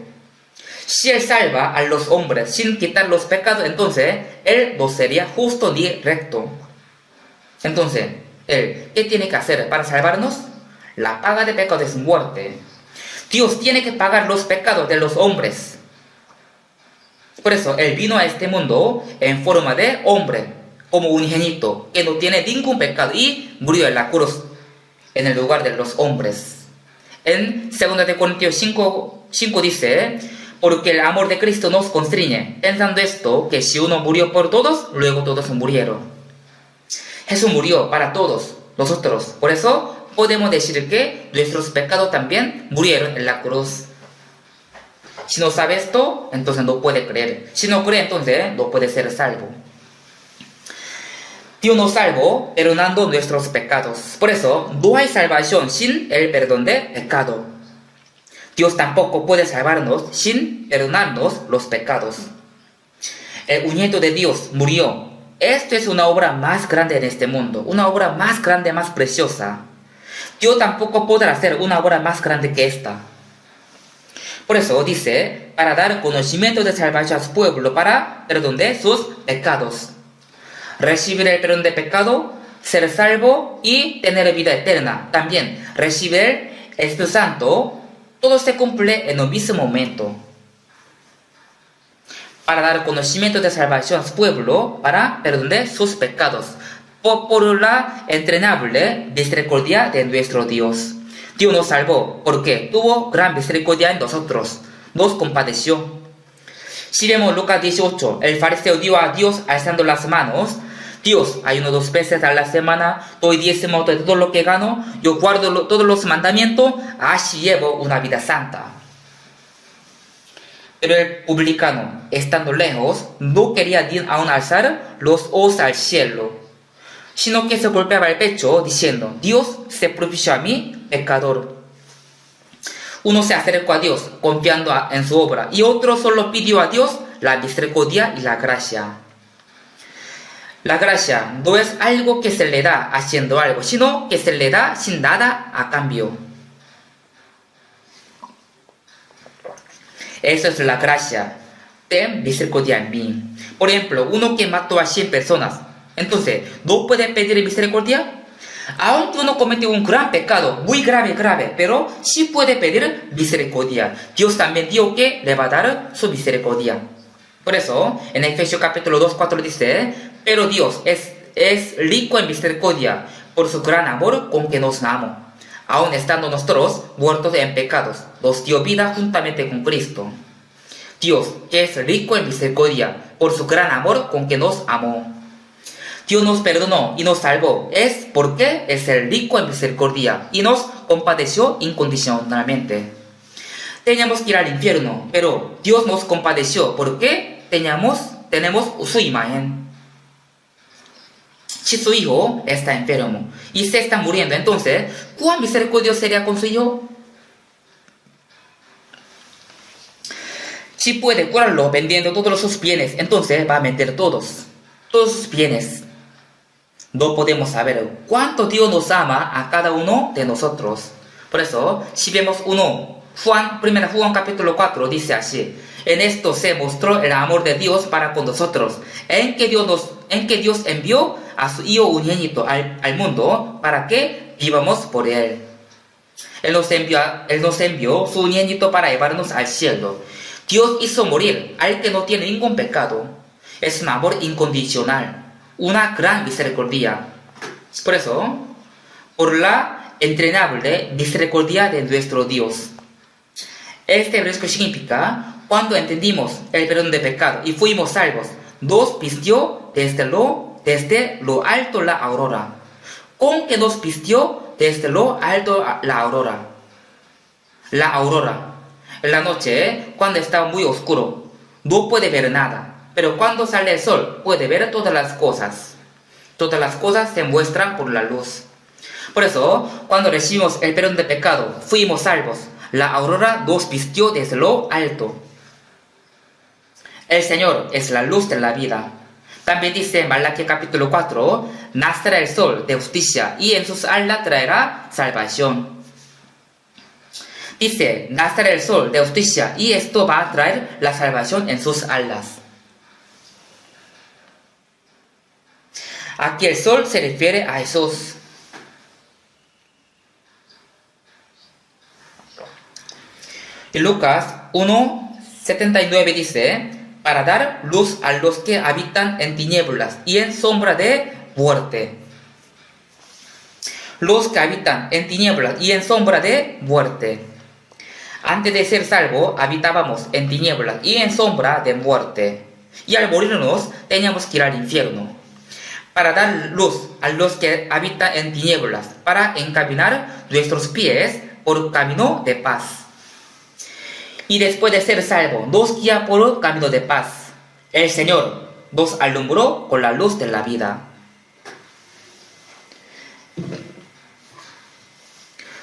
Speaker 1: Si Él salva a los hombres sin quitar los pecados, entonces Él no sería justo ni recto. Entonces, Él, ¿qué tiene que hacer para salvarnos? La paga de pecado es muerte. Dios tiene que pagar los pecados de los hombres. Por eso, Él vino a este mundo en forma de hombre, como unigénito, que no tiene ningún pecado, y murió en la cruz, en el lugar de los hombres. En 2 Corintios 5 dice, porque el amor de Cristo nos constriñe, pensando esto, que si uno murió por todos, luego todos murieron. Jesús murió para todos nosotros. Por eso podemos decir que nuestros pecados también murieron en la cruz. Si no sabe esto, entonces no puede creer. Si no cree, entonces no puede ser salvo. Dios nos salvó perdonando nuestros pecados. Por eso no hay salvación sin el perdón de pecado. Dios tampoco puede salvarnos sin perdonarnos los pecados. El unigénito de Dios murió. Esto es una obra más grande en este mundo, una obra más grande, más preciosa. Dios tampoco podrá hacer una obra más grande que esta. Por eso dice, para dar conocimiento de salvación a su pueblo, para perdón de sus pecados. Recibir el perdón de pecado, ser salvo y tener vida eterna. También recibir el Espíritu Santo. Todo se cumple en un mismo momento. Para dar conocimiento de salvación a su pueblo, para perdón de sus pecados, por la entrenable misericordia de nuestro Dios. Dios nos salvó porque tuvo gran misericordia en nosotros, nos compadeció. Si vemos Lucas 18, el fariseo dio a Dios alzando las manos, Dios, ayuno 2 veces a la semana, doy 10% de todo lo que gano, yo guardo todos los mandamientos, así llevo una vida santa. Pero el publicano, estando lejos, no quería aún alzar los ojos al cielo, sino que se golpeaba el pecho diciendo, Dios, sé propicio a mí, pecador. Uno se acercó a Dios confiando en su obra y otro solo pidió a Dios la misericordia y la gracia. La gracia no es algo que se le da haciendo algo, sino que se le da sin nada a cambio. Eso es la gracia. Ten misericordia en mí. Por ejemplo, uno que mató a 100 personas, entonces, ¿no puede pedir misericordia? Aunque uno cometió un gran pecado, muy grave, pero sí puede pedir misericordia. Dios también dijo que le va a dar su misericordia. Por eso, en Efesios capítulo 2:4 dice, pero Dios es rico en misericordia por su gran amor con que nos amó. Aun estando nosotros muertos en pecados, nos dio vida juntamente con Cristo. Dios, que es rico en misericordia por su gran amor con que nos amó. Dios nos perdonó y nos salvó, es porque es el rico en misericordia y nos compadeció incondicionalmente. Teníamos que ir al infierno, pero Dios nos compadeció porque tenemos su imagen. si su hijo está enfermo y se está muriendo, entonces, ¿cuán misericordioso sería con su hijo? Si puede curarlo vendiendo todos sus bienes, entonces va a vender todos sus bienes. No podemos saber cuánto Dios nos ama a cada uno de nosotros. Por eso, si vemos 1 Juan capítulo 4 dice así: en esto se mostró el amor de Dios para con nosotros, en que Dios envió a su Hijo unigénito al mundo para que vivamos por Él. Él nos envió su unigénito para llevarnos al cielo. Dios hizo morir al que no tiene ningún pecado. Es un amor incondicional, una gran misericordia. Por eso, por la entrenable misericordia de nuestro Dios. Este versículo significa: cuando entendimos el perdón de pecado y fuimos salvos, nos vistió desde lo alto la aurora. ¿Con que nos vistió desde lo alto la aurora? La aurora. En la noche, cuando está muy oscuro, no puede ver nada. Pero cuando sale el sol, puede ver todas las cosas. Todas las cosas se muestran por la luz. Por eso, cuando recibimos el perdón de pecado, fuimos salvos. La aurora nos vistió desde lo alto. El Señor es la luz de la vida. También dice en Malaquías capítulo 4: nacerá el sol de justicia y en sus alas traerá salvación. Dice: nacerá el sol de justicia y esto va a traer la salvación en sus alas. Aquí el sol se refiere a Jesús. Y Lucas 1:79 dice: para dar luz a los que habitan en tinieblas y en sombra de muerte. Los que habitan en tinieblas y en sombra de muerte. Antes de ser salvo, habitábamos en tinieblas y en sombra de muerte. Y al morirnos, teníamos que ir al infierno. Para dar luz a los que habitan en tinieblas, para encaminar nuestros pies por camino de paz. Y después de ser salvo, nos guía por camino de paz. El Señor nos alumbró con la luz de la vida.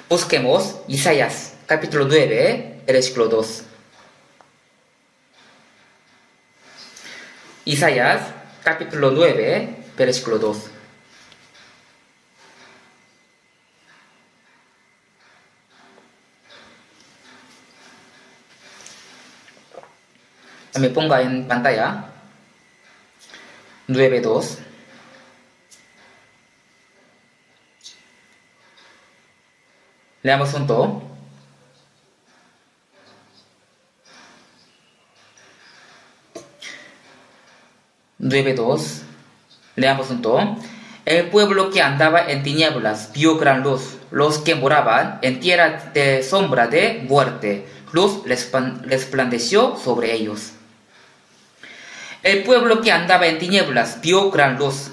Speaker 1: Busquemos Isaías capítulo 9, versículo 2. Isaías capítulo 9, versículo 2. Me ponga en pantalla 9.2. Leamos junto. Leamos junto. El pueblo que andaba en tinieblas vio gran luz. Los que moraban en tierra de sombra de muerte, luz resplandeció sobre ellos. El pueblo que andaba en tinieblas vio gran luz.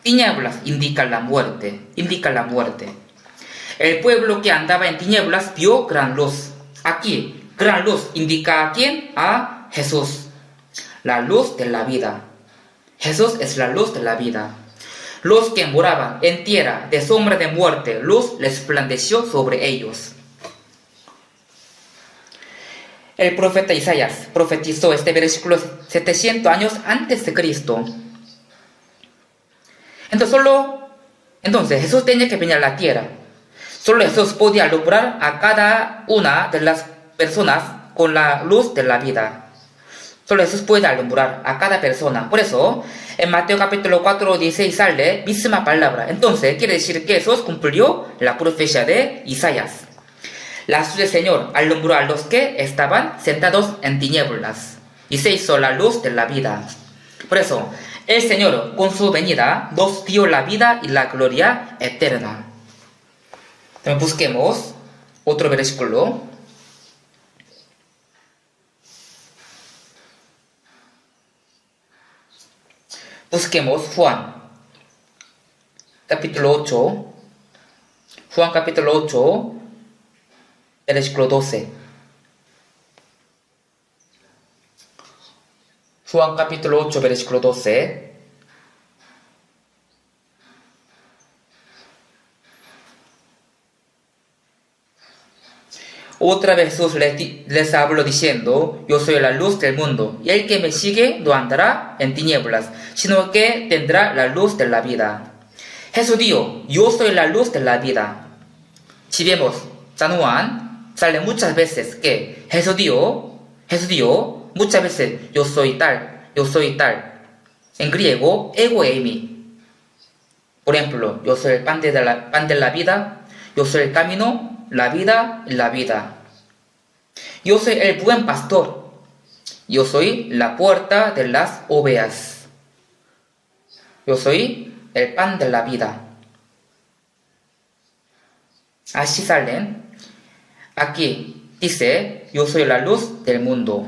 Speaker 1: Tinieblas indica la muerte. El pueblo que andaba en tinieblas vio gran luz. Aquí, gran luz indica a quién? A Jesús. La luz de la vida. Jesús es la luz de la vida. Los que moraban en tierra de sombra de muerte, luz resplandeció sobre ellos. El profeta Isaías profetizó este versículo 700 años antes de Cristo. Entonces Jesús tenía que venir a la tierra. Solo Jesús podía alumbrar a cada una de las personas con la luz de la vida. Solo Jesús puede alumbrar a cada persona. Por eso, en Mateo capítulo 4, 16 sale misma palabra. Entonces, quiere decir que Jesús cumplió la profecía de Isaías. La luz del Señor alumbró a los que estaban sentados en tinieblas y se hizo la luz de la vida. Por eso, el Señor, con su venida, nos dio la vida y la gloria eterna. También busquemos otro versículo. Busquemos Juan capítulo 8. Juan capítulo 8. Versículo 12. Juan capítulo 8, versículo 12. Otra vez Jesús les habló diciendo, yo soy la luz del mundo, y el que me sigue no andará en tinieblas, sino que tendrá la luz de la vida. Jesús dijo, yo soy la luz de la vida. Si vemos, San Juan sale muchas veces que Jesús dijo muchas veces, yo soy tal. En griego, ego eimi. Por ejemplo, yo soy el pan de la vida, yo soy el camino, la vida y la vida. Yo soy el buen pastor. Yo soy la puerta de las ovejas. Yo soy el pan de la vida. Así salen. Aquí dice, yo soy la luz del mundo.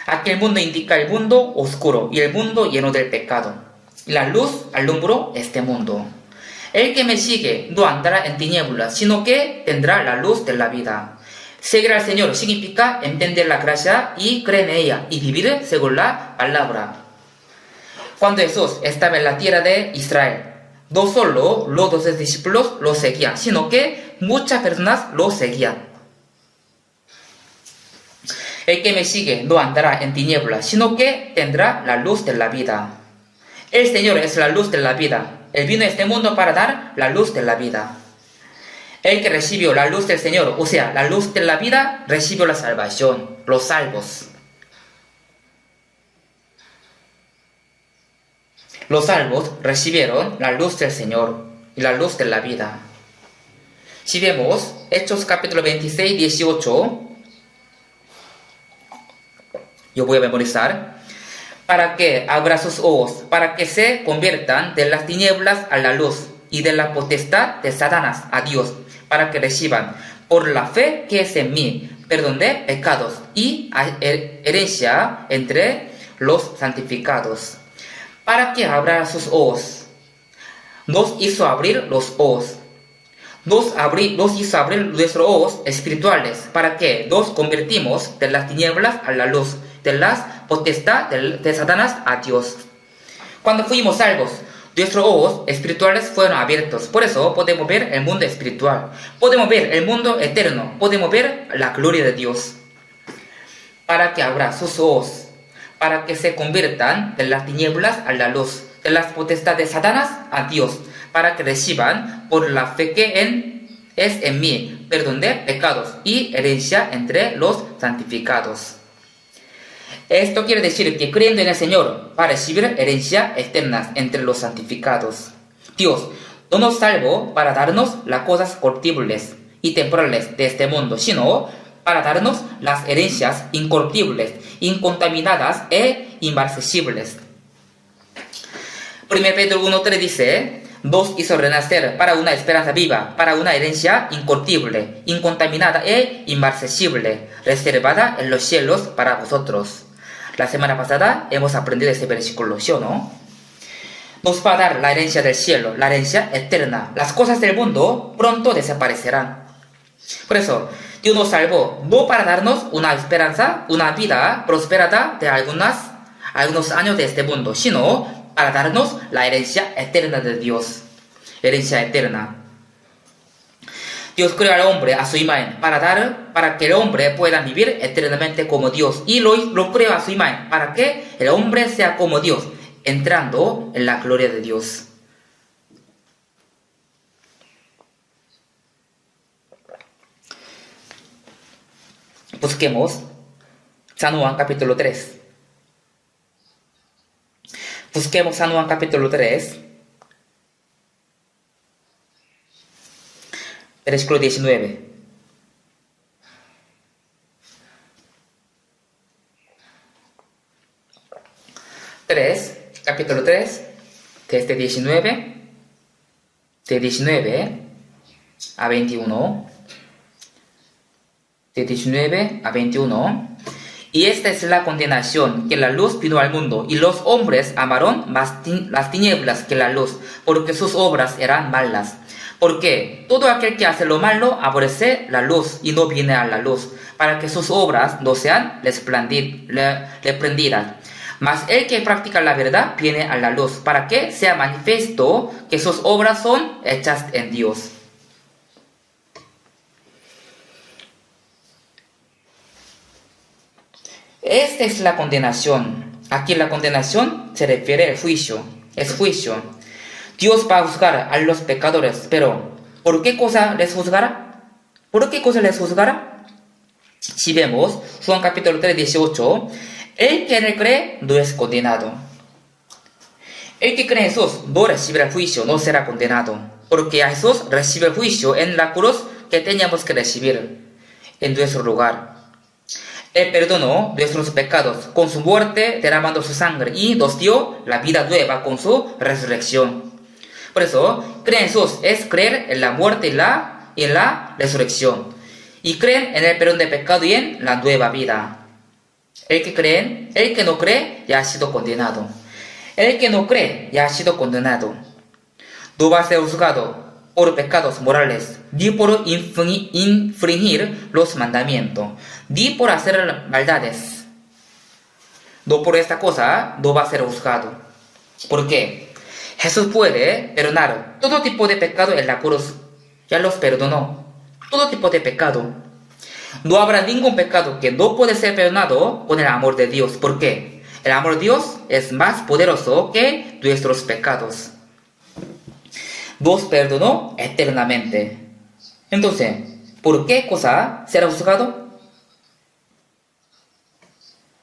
Speaker 1: Aquí el mundo indica el mundo oscuro y el mundo lleno del pecado. Y la luz alumbró este mundo. El que me sigue no andará en tinieblas, sino que tendrá la luz de la vida. Seguir al Señor significa entender la gracia y creer en ella y vivir según la palabra. Cuando Jesús estaba en la tierra de Israel, no solo los 12 discípulos lo seguían, sino que muchas personas lo seguían. El que me sigue no andará en tinieblas, sino que tendrá la luz de la vida. El Señor es la luz de la vida. Él vino a este mundo para dar la luz de la vida. El que recibió la luz del Señor, o sea, la luz de la vida, recibió la salvación, los salvos. Los salvos recibieron la luz del Señor y la luz de la vida. Si vemos Hechos capítulo 26, 18, yo voy a memorizar. Para que abra sus ojos, para que se conviertan de las tinieblas a la luz y de la potestad de Satanás a Dios, para que reciban por la fe que es en mí perdón de pecados y herencia entre los santificados. Para que abra sus ojos, nos hizo abrir los ojos. Nos hizo abrir nuestros ojos espirituales para que nos convertimos de las tinieblas a la luz, de las potestad de Satanás a Dios. Cuando fuimos salvos, nuestros ojos espirituales fueron abiertos. Por eso podemos ver el mundo espiritual, podemos ver el mundo eterno, podemos ver la gloria de Dios. Para que abra sus ojos, para que se conviertan de las tinieblas a la luz, de las potestades de Satanás a Dios, para que reciban por la fe que es en mí perdón de pecados y herencia entre los santificados. Esto quiere decir que creyendo en el Señor para recibir herencia eterna entre los santificados. Dios no nos salvó para darnos las cosas corruptibles y temporales de este mundo, sino para darnos las herencias incorruptibles, incontaminadas e inmarcesibles. 1 Pedro 1:3 dice, nos hizo renacer para una esperanza viva, para una herencia incorruptible, incontaminada e inmarcesible, reservada en los cielos para vosotros. La semana pasada hemos aprendido este versículo, ¿sí o no? Nos va a dar la herencia del cielo, la herencia eterna. Las cosas del mundo pronto desaparecerán. Por eso, Dios nos salvó, no para darnos una esperanza, una vida prosperada de algunos años de este mundo, sino para darnos la herencia eterna de Dios. Herencia eterna. Dios creó al hombre a su imagen para que el hombre pueda vivir eternamente como Dios. Y lo creó a su imagen para que el hombre sea como Dios, entrando en la gloria de Dios. Busquemos San Juan capítulo 3. Busquemos San Juan capítulo 3. Versículo 19. Capítulo 3, desde 19 a 21. De 19 a 21. Y esta es la condenación, que la luz vino al mundo, y los hombres amaron más las tinieblas que la luz, porque sus obras eran malas. Porque todo aquel que hace lo malo aborrece la luz y no viene a la luz, para que sus obras no sean reprendidas. Mas el que practica la verdad viene a la luz, para que sea manifiesto que sus obras son hechas en Dios. Esta es la condenación. Aquí la condenación se refiere al juicio. Es juicio. Dios va a juzgar a los pecadores, pero ¿por qué cosa les juzgará? ¿Por qué cosa les juzgará? Si vemos Juan capítulo 3, 18, el que en él cree no es condenado. El que cree en Jesús no recibirá el juicio, no será condenado, porque a Jesús recibe el juicio en la cruz que teníamos que recibir en nuestro lugar. Él perdonó nuestros pecados con su muerte, derramando su sangre, y nos dio la vida nueva con su resurrección. Por eso, creer en Jesús es creer en la muerte y en la resurrección. Y creen en el perdón de pecado y en la nueva vida. El que no cree, ya ha sido condenado. El que no cree, ya ha sido condenado. No va a ser juzgado por pecados morales, ni por infringir los mandamientos, ni por hacer maldades. No por esta cosa, no va a ser juzgado. ¿Por qué? Jesús puede perdonar todo tipo de pecado en la cruz. Ya los perdonó. Todo tipo de pecado. No habrá ningún pecado que no puede ser perdonado con el amor de Dios. ¿Por qué? El amor de Dios es más poderoso que nuestros pecados. Nos perdonó eternamente. Entonces, ¿por qué cosa será juzgado?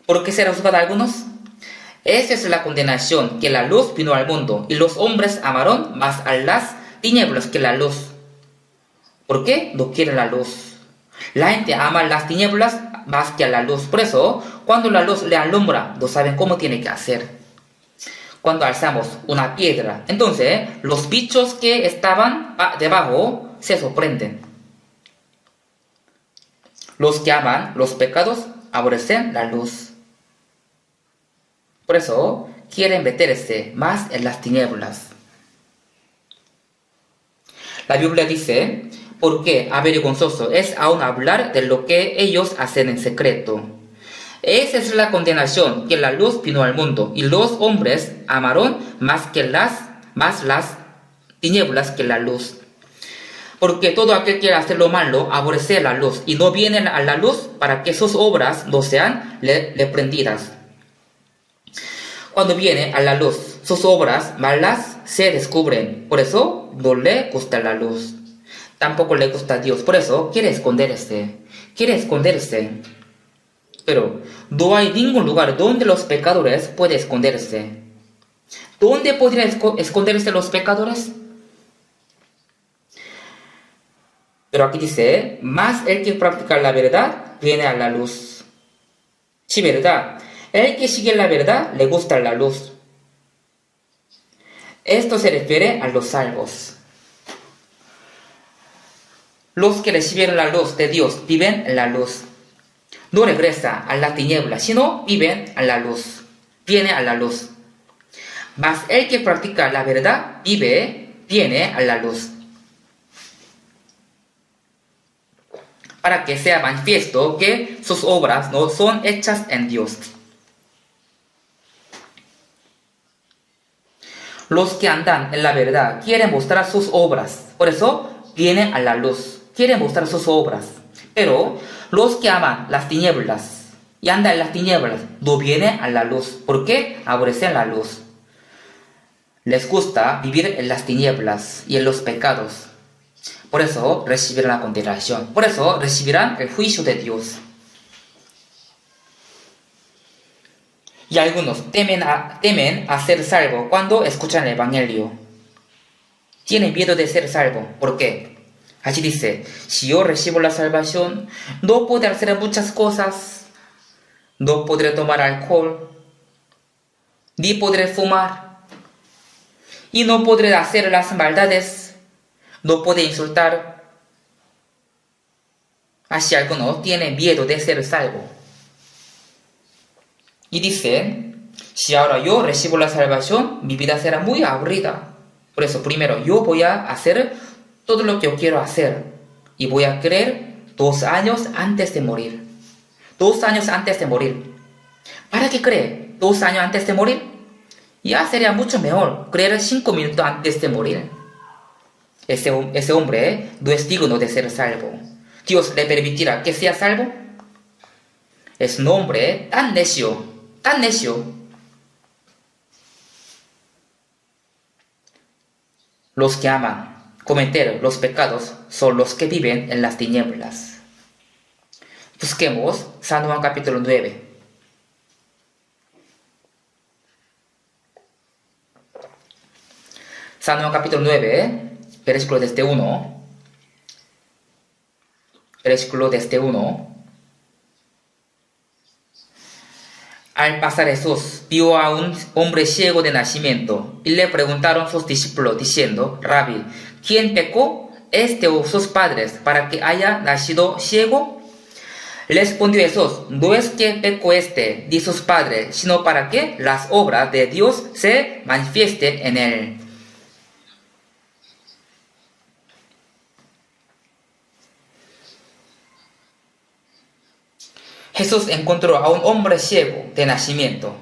Speaker 1: ¿Por qué será juzgado a algunos? Esa es la condenación, que la luz vino al mundo, y los hombres amaron más a las tinieblas que la luz. ¿Por qué no quieren la luz? La gente ama las tinieblas más que a la luz. Por eso, cuando la luz le alumbra, no saben cómo tiene que hacer. Cuando alzamos una piedra, entonces los bichos que estaban debajo se sorprenden. Los que aman los pecados aborrecen la luz. Por eso quieren meterse más en las tinieblas. La Biblia dice, porque avergonzoso es aún hablar de lo que ellos hacen en secreto. Esa es la condenación, que la luz vino al mundo, y los hombres amaron más las tinieblas que la luz. Porque todo aquel que quiere hacer lo malo aborrece la luz, y no viene a la luz para que sus obras no sean reprendidas. Cuando viene a la luz, sus obras malas se descubren. Por eso no le gusta la luz. Tampoco le gusta a Dios. Por eso quiere esconderse. Pero no hay ningún lugar donde los pecadores pueden esconderse. ¿Dónde podrían esconderse los pecadores? Pero aquí dice, más el que practica la verdad viene a la luz. Sí, verdad. El que sigue la verdad le gusta la luz. Esto se refiere a los salvos. Los que recibieron la luz de Dios viven en la luz. No regresa a la tiniebla, sino viven a la luz. Viene a la luz. Mas el que practica la verdad viene a la luz. Para que sea manifiesto que sus obras no son hechas en Dios. Los que andan en la verdad quieren mostrar sus obras. Por eso vienen a la luz. Quieren mostrar sus obras. Pero los que aman las tinieblas y andan en las tinieblas no vienen a la luz. ¿Por qué? Aborrecen la luz. Les gusta vivir en las tinieblas y en los pecados. Por eso recibirán la condenación. Por eso recibirán el juicio de Dios. Y algunos temen a ser salvos cuando escuchan el Evangelio. Tienen miedo de ser salvos. ¿Por qué? Allí dice, si yo recibo la salvación, no podré hacer muchas cosas. No podré tomar alcohol, ni podré fumar, y no podré hacer las maldades, no podré insultar. Así algunos tienen miedo de ser salvos. Y dicen, si ahora yo recibo la salvación, mi vida será muy aburrida. Por eso primero yo voy a hacer todo lo que yo quiero hacer. Y voy a creer 2 años antes de morir. 2 años antes de morir. ¿Para qué cree 2 años antes de morir? Ya sería mucho mejor creer 5 minutos antes de morir. Ese hombre no es digno de ser salvo. ¿Dios le permitirá que sea salvo? Es un hombre tan necio, tan necio. Los que aman cometer los pecados son los que viven en las tinieblas. Busquemos San Juan capítulo 9. San Juan capítulo 9, versículo desde 1. Versículo desde 1. Al pasar Jesús vio a un hombre ciego de nacimiento y le preguntaron sus discípulos diciendo: Rabí, ¿quién pecó, este o sus padres, para que haya nacido ciego? Respondió Jesús: no es que pecó este ni sus padres, sino para que las obras de Dios se manifiesten en él. Jesús encontró a un hombre ciego de nacimiento.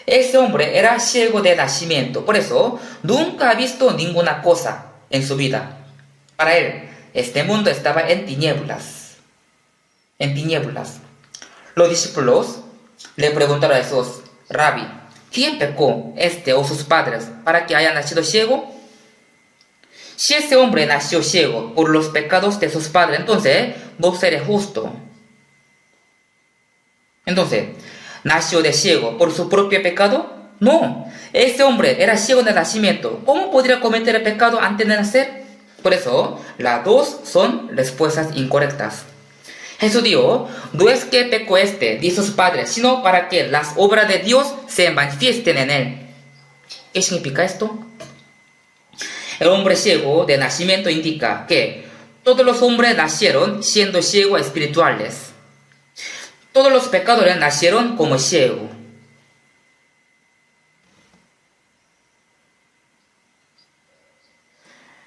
Speaker 1: Ese hombre era ciego de nacimiento, por eso nunca ha visto ninguna cosa en su vida. Para él, este mundo estaba en tinieblas. En tinieblas. Los discípulos le preguntaron a Jesús: Rabí, ¿quién pecó, este o sus padres, para que haya nacido ciego? Si ese hombre nació ciego por los pecados de sus padres, entonces no será justo. Entonces, ¿nació de ciego por su propio pecado? No, ese hombre era ciego de nacimiento. ¿Cómo podría cometer el pecado antes de nacer? Por eso, las dos son respuestas incorrectas. Jesús dijo: no es que pecó este ni sus padres, sino para que las obras de Dios se manifiesten en él. ¿Qué significa esto? El hombre ciego de nacimiento indica que todos los hombres nacieron siendo ciegos espirituales. Todos los pecadores nacieron como ciegos.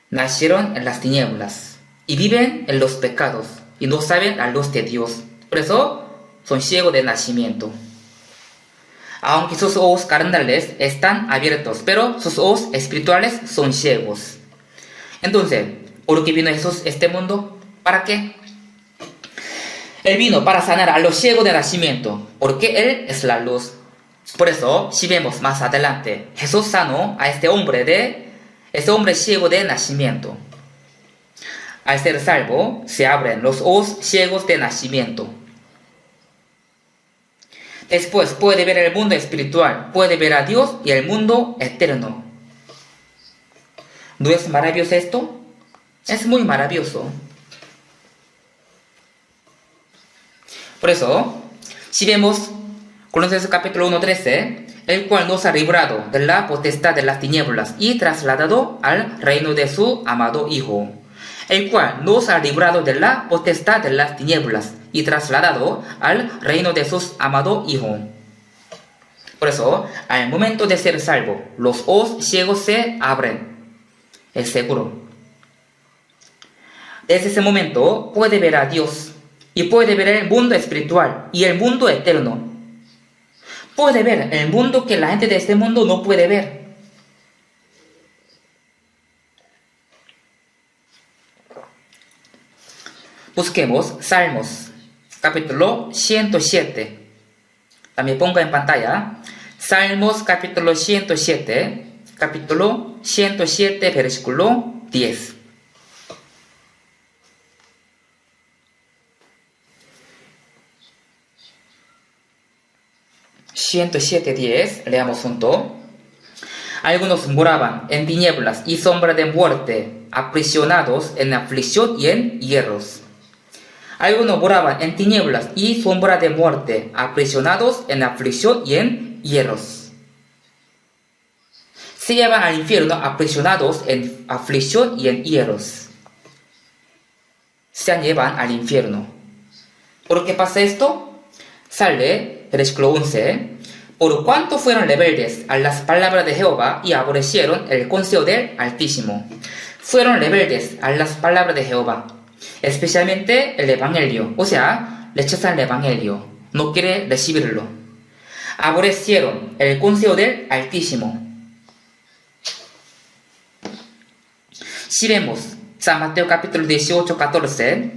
Speaker 1: Nacieron en las tinieblas y viven en los pecados y no saben la luz de Dios. Por eso son ciegos de nacimiento. Aunque sus ojos carnales están abiertos, pero sus ojos espirituales son ciegos. Entonces, ¿por qué vino Jesús a este mundo? ¿Para qué? Él vino para sanar a los ciegos de nacimiento, porque Él es la luz. Por eso, si vemos más adelante, Jesús sanó a este hombre ciego de nacimiento. Al ser salvo, se abren los ojos ciegos de nacimiento. Después puede ver el mundo espiritual, puede ver a Dios y el mundo eterno. ¿No es maravilloso esto? Es muy maravilloso. Por eso, si vemos Colosenses capítulo 1:13, el cual nos ha librado de la potestad de las tinieblas y trasladado al reino de su amado Hijo, el cual nos ha librado de la potestad de las tinieblas y trasladado al reino de su amado Hijo. Por eso, al momento de ser salvo, los ojos ciegos se abren. Es seguro. Desde ese momento puede ver a Dios y puede ver el mundo espiritual y el mundo eterno. Puede ver el mundo que la gente de este mundo no puede ver. Busquemos Salmos, capítulo 107. También pongo en pantalla. Salmos, capítulo 107, versículo 10. 107:10, leamos junto. Algunos moraban en tinieblas y sombra de muerte, aprisionados en aflicción y en hierros. Algunos moraban en tinieblas y sombra de muerte, aprisionados en aflicción y en hierros. Se llevan al infierno aprisionados en aflicción y en hierros. Se llevan al infierno. ¿Por qué pasa esto? Salve, versículo 11. Por cuanto fueron rebeldes a las palabras de Jehová y aborrecieron el consejo del Altísimo. Fueron rebeldes a las palabras de Jehová, especialmente el Evangelio, o sea, rechazan el Evangelio, no quieren recibirlo. Aborrecieron el consejo del Altísimo. Si vemos San Mateo capítulo 18:14,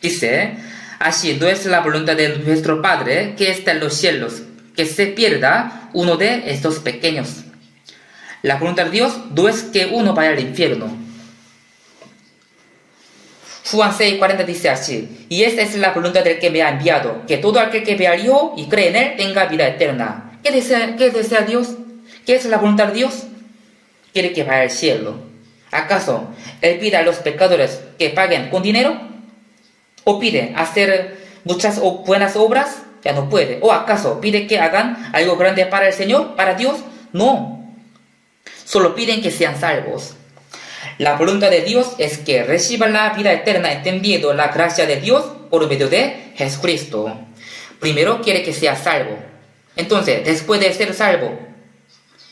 Speaker 1: dice: Así no es la voluntad de nuestro Padre que está en los cielos, que se pierda uno de estos pequeños. La voluntad de Dios no es que uno vaya al infierno. Juan 6:40 dice así: y esta es la voluntad del que me ha enviado, que todo aquel que vea al Hijo y cree en él tenga vida eterna. ¿Qué desea Dios? ¿Qué es la voluntad de Dios? Quiere que vaya al cielo. ¿Acaso él pide a los pecadores que paguen con dinero? ¿O pide hacer muchas buenas obras? Ya no puede. ¿O acaso pide que hagan algo grande para el Señor, para Dios? No. Solo piden que sean salvos. La voluntad de Dios es que reciban la vida eterna entendiendo la gracia de Dios por medio de Jesucristo. Primero quiere que sea salvo. Entonces, después de ser salvo,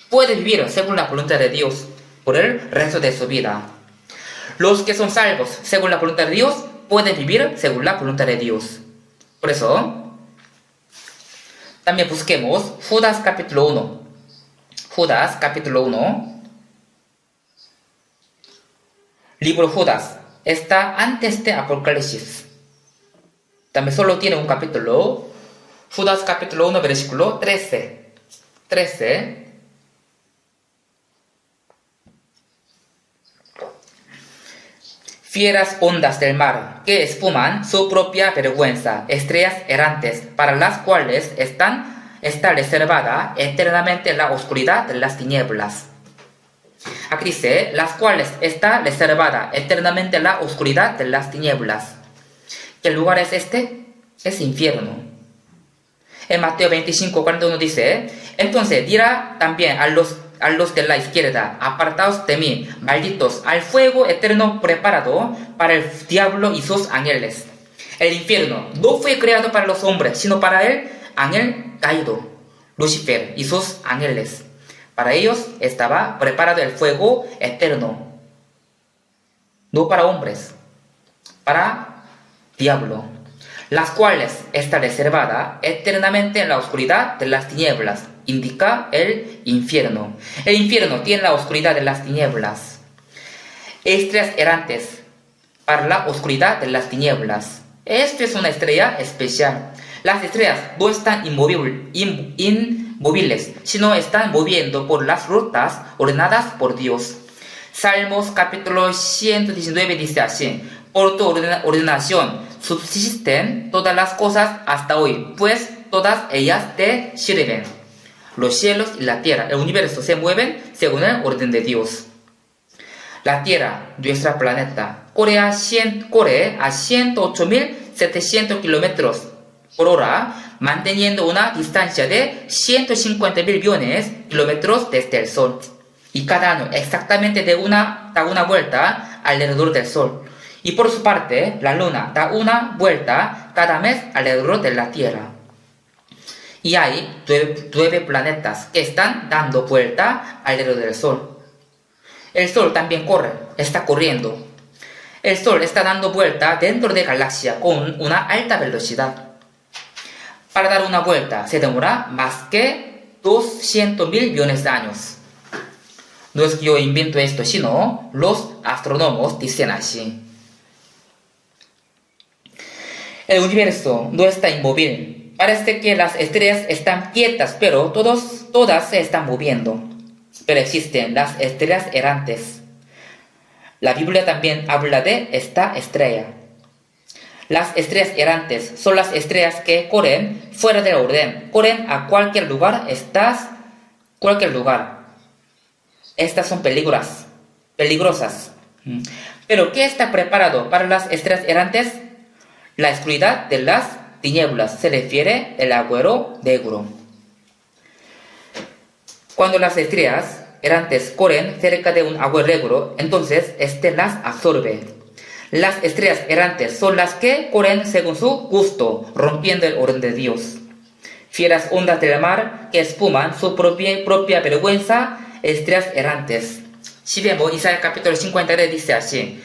Speaker 1: puede vivir según la voluntad de Dios por el resto de su vida. Los que son salvos según la voluntad de Dios pueden vivir según la voluntad de Dios. Por eso, también busquemos Judas capítulo 1. Judas capítulo 1. Libro Judas está antes de Apocalipsis. También solo tiene un capítulo. Judas capítulo 1 versículo 13. Fieras ondas del mar, que espuman su propia vergüenza, estrellas errantes, para las cuales está reservada eternamente la oscuridad de las tinieblas. Aquí dice, las cuales está reservada eternamente la oscuridad de las tinieblas. ¿Qué lugar es este? Es infierno. En Mateo 25:41 dice, entonces dirá también a los de la izquierda, apartaos de mí, malditos, al fuego eterno preparado para el diablo y sus ángeles. El infierno no fue creado para los hombres, sino para el ángel caído, Lucifer y sus ángeles. Para ellos estaba preparado el fuego eterno, no para hombres, para diablo, las cuales está reservada eternamente en la oscuridad de las tinieblas, indica el infierno. El infierno tiene la oscuridad de las tinieblas. Estrellas errantes para la oscuridad de las tinieblas. Esto es una estrella especial. Las estrellas no están inmóviles, sino están moviendo por las rutas ordenadas por Dios. Salmos capítulo 119 dice así, por tu ordenación subsisten todas las cosas hasta hoy, pues todas ellas te sirven. Los cielos y la tierra, el universo se mueven según el orden de Dios. La Tierra, nuestro planeta, corre a 108.700 kilómetros por hora, manteniendo una distancia de 150.000 millones de kilómetros desde el Sol. Y cada año exactamente da una vuelta alrededor del Sol. Y por su parte, la Luna da una vuelta cada mes alrededor de la Tierra. Y hay 9 planetas que están dando vuelta alrededor del Sol. El Sol también está corriendo. El Sol está dando vuelta dentro de galaxia con una alta velocidad. Para dar una vuelta se demora más que 200.000 millones de años. No es que yo invento esto, sino los astrónomos dicen así. El universo no está inmóvil. Parece que las estrellas están quietas, pero todas se están moviendo. Pero existen las estrellas errantes. La Biblia también habla de esta estrella. Las estrellas errantes son las estrellas que corren fuera del orden, corren a cualquier lugar, Estas son peligrosas. Pero ¿qué está preparado para las estrellas errantes? La oscuridad de las tinieblas se refiere al agujero negro. Cuando las estrellas errantes corren cerca de un agujero negro, entonces este las absorbe. Las estrellas errantes son las que corren según su gusto, rompiendo el orden de Dios. Fieras ondas del mar que espuman su propia vergüenza, estrellas errantes. Si vemos Isaías capítulo 53 dice así,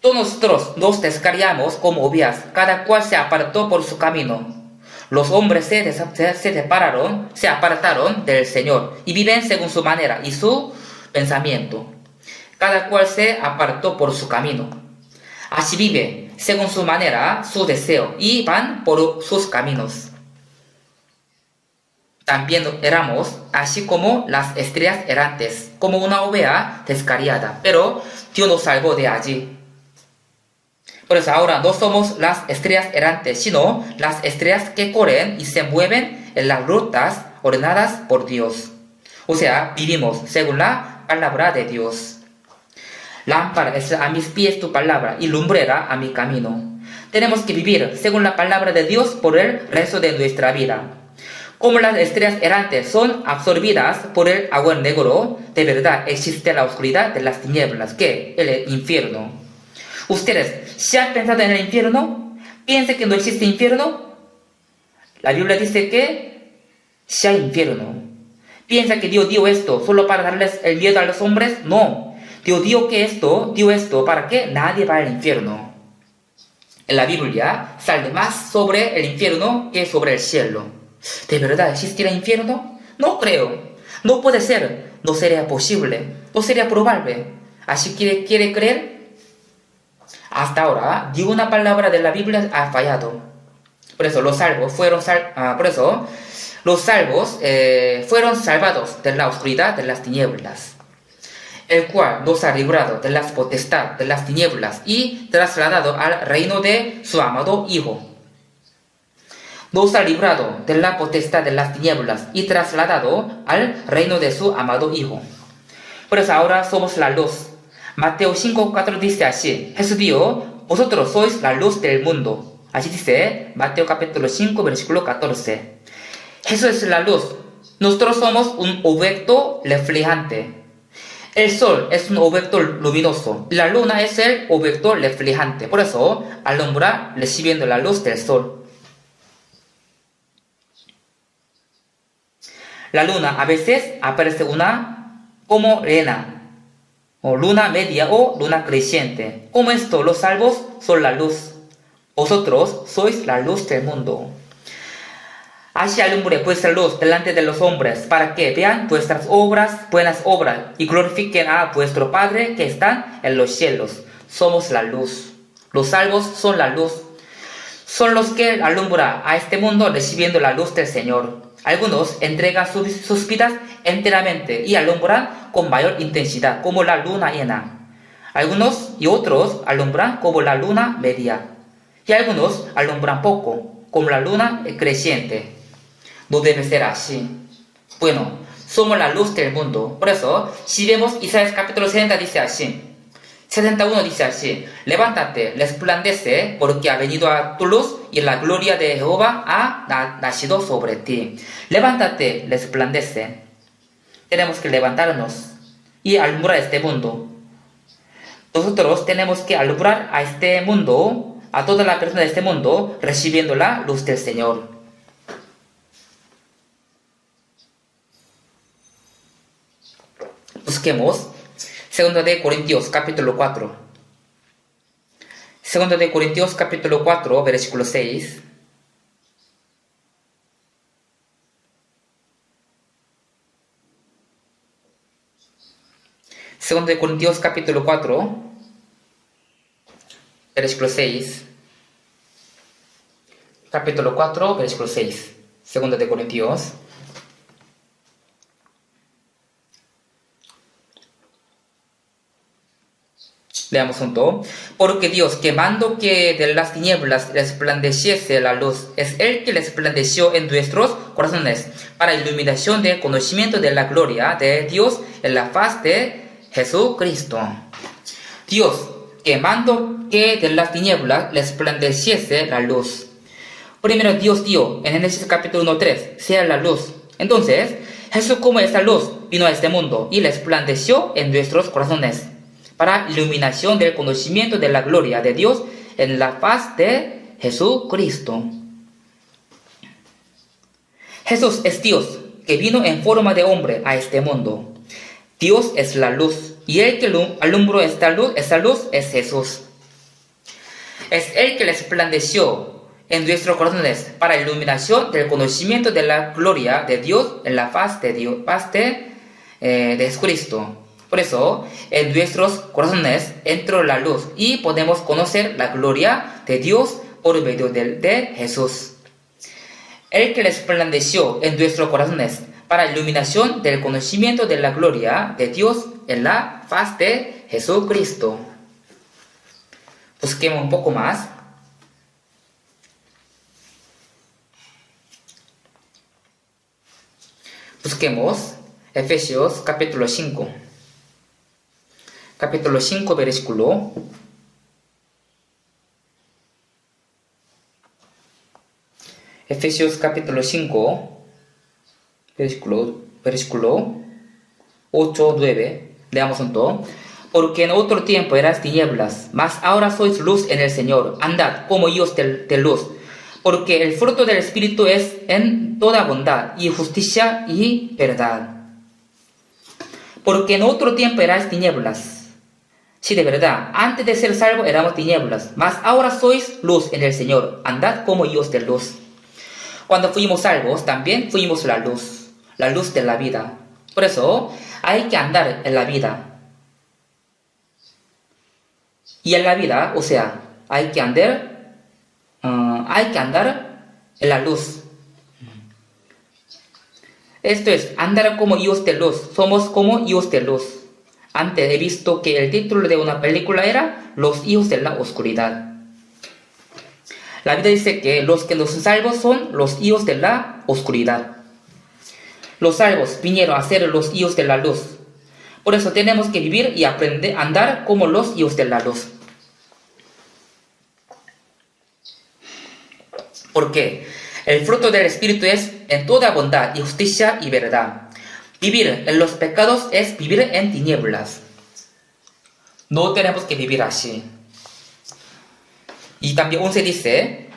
Speaker 1: todos nosotros nos descarriamos como ovejas, cada cual se apartó por su camino. Los hombres se apartaron del Señor y viven según su manera y su pensamiento. Cada cual se apartó por su camino. Así vive según su manera, su deseo, y van por sus caminos. También éramos así como las estrellas errantes, como una oveja descarriada, pero Dios nos salvó de allí. Por eso ahora no somos las estrellas errantes, sino las estrellas que corren y se mueven en las rutas ordenadas por Dios. O sea, vivimos según la palabra de Dios. Lámpara es a mis pies tu palabra y lumbrera a mi camino. Tenemos que vivir según la palabra de Dios por el resto de nuestra vida. Como las estrellas errantes son absorbidas por el agua negro, de verdad existe la oscuridad de las tinieblas, que es el infierno. Ustedes, ¿se han pensado en el infierno? ¿Piensan que no existe infierno? La Biblia dice que sí hay infierno. ¿Piensan que Dios dio esto solo para darles el miedo a los hombres? No. Dios dio esto para que nadie vaya al infierno. En la Biblia sale más sobre el infierno que sobre el cielo. ¿De verdad existirá infierno? No creo. No puede ser. No sería posible. No sería probable. ¿Así quiere creer? Hasta ahora, ni una palabra de la Biblia ha fallado. Por eso los salvos fueron salvados de la oscuridad de las tinieblas, el cual nos ha librado de las potestades de las tinieblas y trasladado al reino de su amado Hijo. Nos ha librado de la potestad de las tinieblas y trasladado al reino de su amado Hijo. Por eso ahora somos la luz. Mateo 5:4 dice así: Jesús dijo, vosotros sois la luz del mundo. Así dice Mateo capítulo 5 versículo 14. Jesús es la luz. Nosotros somos un objeto reflejante. El sol es un objeto luminoso. La luna es el objeto reflejante. Por eso alumbra recibiendo la luz del sol. La luna a veces aparece como llena, o luna media o luna creciente. Como esto, los salvos son la luz. Vosotros sois la luz del mundo. Así alumbre vuestra luz delante de los hombres, para que vean vuestras buenas obras, y glorifiquen a vuestro Padre que está en los cielos. Somos la luz. Los salvos son la luz. Son los que alumbran a este mundo recibiendo la luz del Señor. Algunos entregan sus vidas enteramente y alumbran con mayor intensidad, como la luna llena. Algunos y otros alumbran como la luna media. Y algunos alumbran poco, como la luna creciente. No debe ser así. Bueno, somos la luz del mundo. Por eso, si vemos Isaías capítulo 70 dice así. 71 dice así: levántate, resplandece, porque ha venido a tu luz y la gloria de Jehová ha nacido sobre ti. Levántate, resplandece. Tenemos que levantarnos y alumbrar este mundo. Nosotros tenemos que alumbrar a este mundo, a toda la persona de este mundo, recibiendo la luz del Señor. Busquemos 2 de Corintios capítulo 4. 2 de Corintios capítulo 4 versículo 6. Segundo de Corintios capítulo 4 versículo 6. Capítulo 4 versículo 6. Segundo de Corintios. Leamos junto. Porque Dios, quemando que de las tinieblas resplandeciese la luz, es el que resplandeció en nuestros corazones para iluminación del conocimiento de la gloria de Dios en la faz de Jesucristo. Dios, quemando que de las tinieblas resplandeciese la luz. Primero Dios dio en Génesis capítulo 1:3, sea la luz. Entonces, Jesús como esa luz vino a este mundo y resplandeció en nuestros corazones para iluminación del conocimiento de la gloria de Dios en la faz de Jesucristo. Jesús es Dios, que vino en forma de hombre a este mundo. Dios es la luz, y el que alumbró esa luz es Jesús. Es el que resplandeció en nuestros corazones para iluminación del conocimiento de la gloria de Dios en la faz de Jesucristo. Por eso, en nuestros corazones entró la luz y podemos conocer la gloria de Dios por medio de Jesús. El que resplandeció en nuestros corazones para iluminación del conocimiento de la gloria de Dios en la faz de Jesucristo. Busquemos un poco más. Busquemos Efesios capítulo 5. Capítulo 5, versículo. Efesios capítulo 5, versículo 8, 9. Leamos junto. Porque en otro tiempo eras tinieblas, mas ahora sois luz en el Señor. Andad como hijos de luz. Porque el fruto del Espíritu es en toda bondad y justicia y verdad. Porque en otro tiempo eras tinieblas. Sí, de verdad, antes de ser salvo éramos tinieblas, mas ahora sois luz en el Señor. Andad como hijos de luz. Cuando fuimos salvos, también fuimos la luz de la vida. Por eso, hay que andar en la vida. Y en la vida, o sea, hay que andar en la luz. Esto es, andar como hijos de luz. Somos como hijos de luz. Antes he visto que el título de una película era Los hijos de la oscuridad. La Biblia dice que los que no son salvos son los hijos de la oscuridad. Los salvos vinieron a ser los hijos de la luz. Por eso tenemos que vivir y aprender a andar como los hijos de la luz. Porque el fruto del Espíritu es en toda bondad y justicia y verdad. Vivir en los pecados es vivir en tinieblas. No tenemos que vivir así. Y también 11 dice,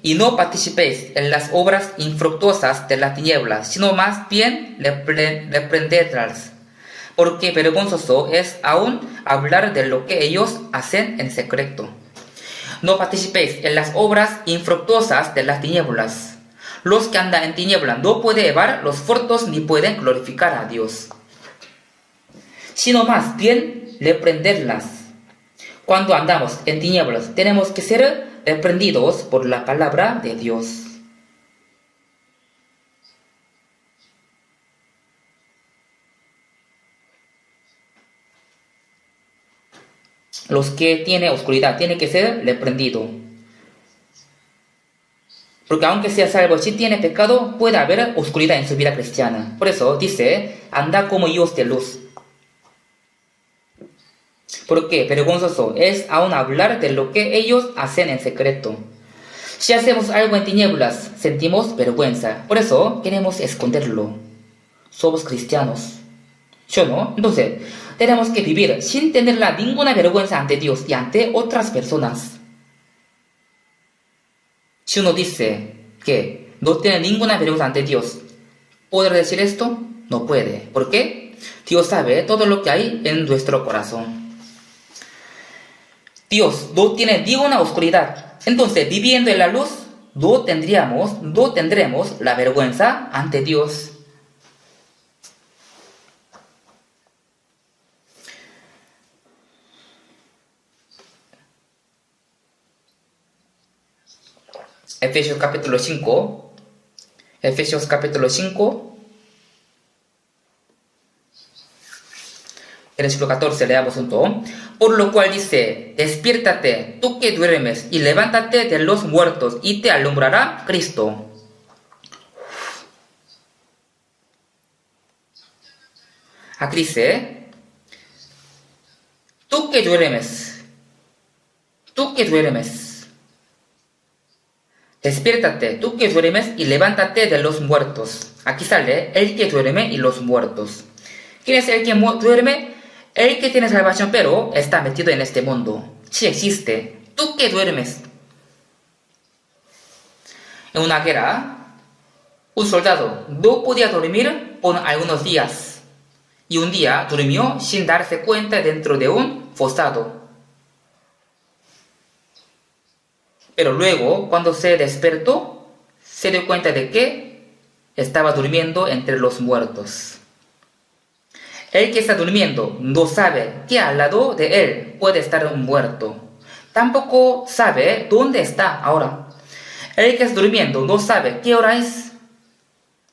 Speaker 1: y no participéis en las obras infructuosas de las tinieblas, sino más bien reprendedlas. Porque vergonzoso es aún hablar de lo que ellos hacen en secreto. No participéis en las obras infructuosas de las tinieblas. Los que andan en tinieblas no pueden llevar los frutos ni pueden glorificar a Dios, sino más bien reprenderlas. Cuando andamos en tinieblas tenemos que ser reprendidos por la palabra de Dios. Los que tienen oscuridad tienen que ser reprendidos. Porque aunque sea salvo, si tiene pecado, puede haber oscuridad en su vida cristiana. Por eso dice, anda como hijos de luz. Porque vergonzoso es aún hablar de lo que ellos hacen en secreto. Si hacemos algo en tinieblas, sentimos vergüenza. Por eso queremos esconderlo. Somos cristianos. ¿Yo no? Entonces, tenemos que vivir sin tener ninguna vergüenza ante Dios y ante otras personas. Si uno dice que no tiene ninguna vergüenza ante Dios, ¿puede decir esto? No puede. ¿Por qué? Dios sabe todo lo que hay en nuestro corazón. Dios no tiene ninguna oscuridad. Entonces, viviendo en la luz, no tendremos la vergüenza ante Dios. Efesios capítulo 5, versículo 14, leamos junto. Por lo cual dice, despiértate, tú que duermes, y levántate de los muertos, y te alumbrará Cristo. Aquí dice, tú que duermes, despiértate, tú que duermes, y levántate de los muertos. Aquí sale el que duerme y los muertos. ¿Quién es el que duerme? El que tiene salvación, pero está metido en este mundo. Sí existe. Tú que duermes. En una guerra, un soldado no podía dormir por algunos días. Y un día durmió sin darse cuenta dentro de un fossado. Pero luego, cuando se despertó, se dio cuenta de que estaba durmiendo entre los muertos. El que está durmiendo no sabe que al lado de él puede estar un muerto. Tampoco sabe dónde está ahora. El que está durmiendo no sabe qué hora es.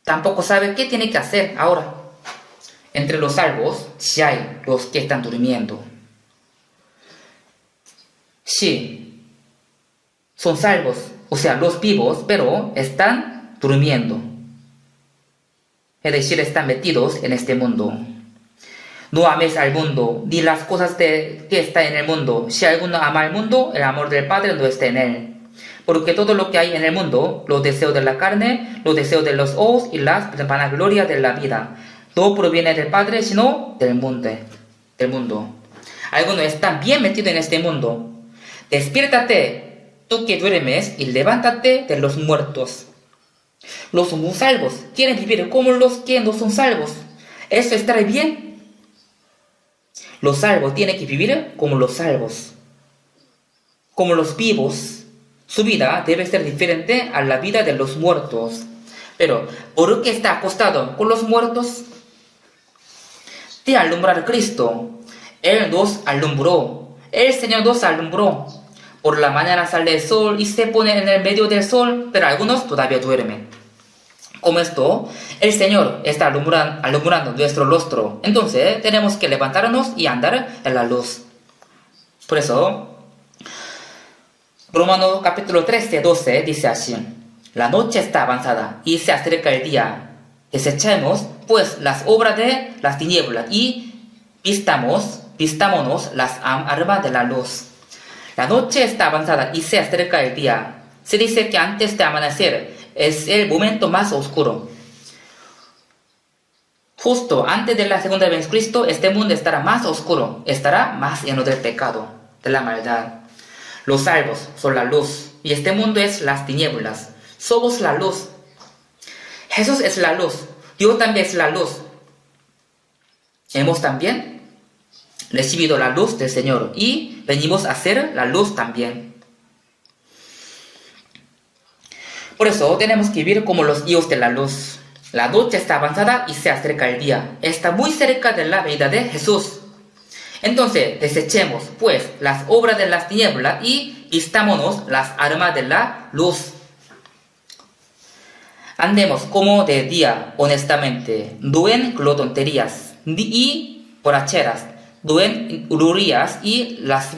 Speaker 1: Tampoco sabe qué tiene que hacer ahora. Entre los salvos sí hay los que están durmiendo. Sí, son salvos, o sea, los vivos, pero están durmiendo. Es decir, están metidos en este mundo. No ames al mundo, ni las cosas que están en el mundo. Si alguno ama al mundo, el amor del Padre no está en él. Porque todo lo que hay en el mundo, los deseos de la carne, los deseos de los ojos y la vanagloria de la vida, no proviene del Padre, sino del mundo. Algunos están bien metidos en este mundo. Despiértate, tú que duermes, y levántate de los muertos. Los salvos quieren vivir como los que no son salvos. ¿Eso estará bien? Los salvos tienen que vivir como los salvos. Como los vivos, su vida debe ser diferente a la vida de los muertos. Pero, ¿por qué está acostado con los muertos? Te alumbra Cristo. Él nos alumbró. El Señor nos alumbró. Por la mañana sale el sol y se pone en el medio del sol, pero algunos todavía duermen. Como esto, el Señor está alumbrando nuestro rostro. Entonces, tenemos que levantarnos y andar en la luz. Por eso, Romanos capítulo 13, 12 dice así: la noche está avanzada y se acerca el día. Desechemos, pues, las obras de las tinieblas y vistámonos las armas de la luz. La noche está avanzada y se acerca el día. Se dice que antes de amanecer es el momento más oscuro. Justo antes de la segunda venida de Cristo, este mundo estará más oscuro, estará más lleno del pecado, de la maldad. Los salvos son la luz y este mundo es las tinieblas. Somos la luz. Jesús es la luz. Dios también es la luz. Hemos también recibido la luz del Señor y venimos a ser la luz también. Por eso tenemos que vivir como los hijos de la luz. La noche está avanzada y se acerca el día. Está muy cerca de la venida de Jesús. Entonces, desechemos, pues, las obras de las tinieblas y vistámonos las armas de la luz. Andemos como de día, honestamente, no en glotonerías y borracheras, no en lujurías y las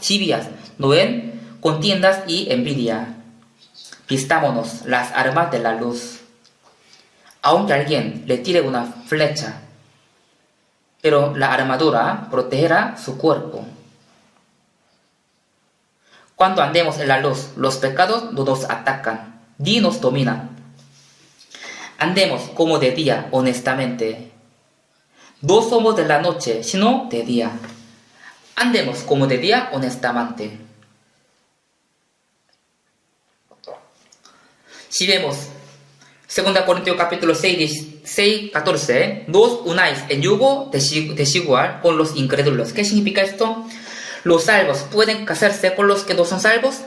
Speaker 1: chivias, no en contiendas y envidia. Vistámonos las armas de la luz. Aunque alguien le tire una flecha, pero la armadura protegerá su cuerpo. Cuando andemos en la luz, los pecados no nos atacan, ni nos dominan. Andemos como de día, honestamente. No somos de la noche, sino de día. Andemos como de día, honestamente. Si vemos 2 Corintios capítulo 6, 14, no os unáis en yugo desigual con los incrédulos. ¿Qué significa esto? ¿Los salvos pueden casarse con los que no son salvos?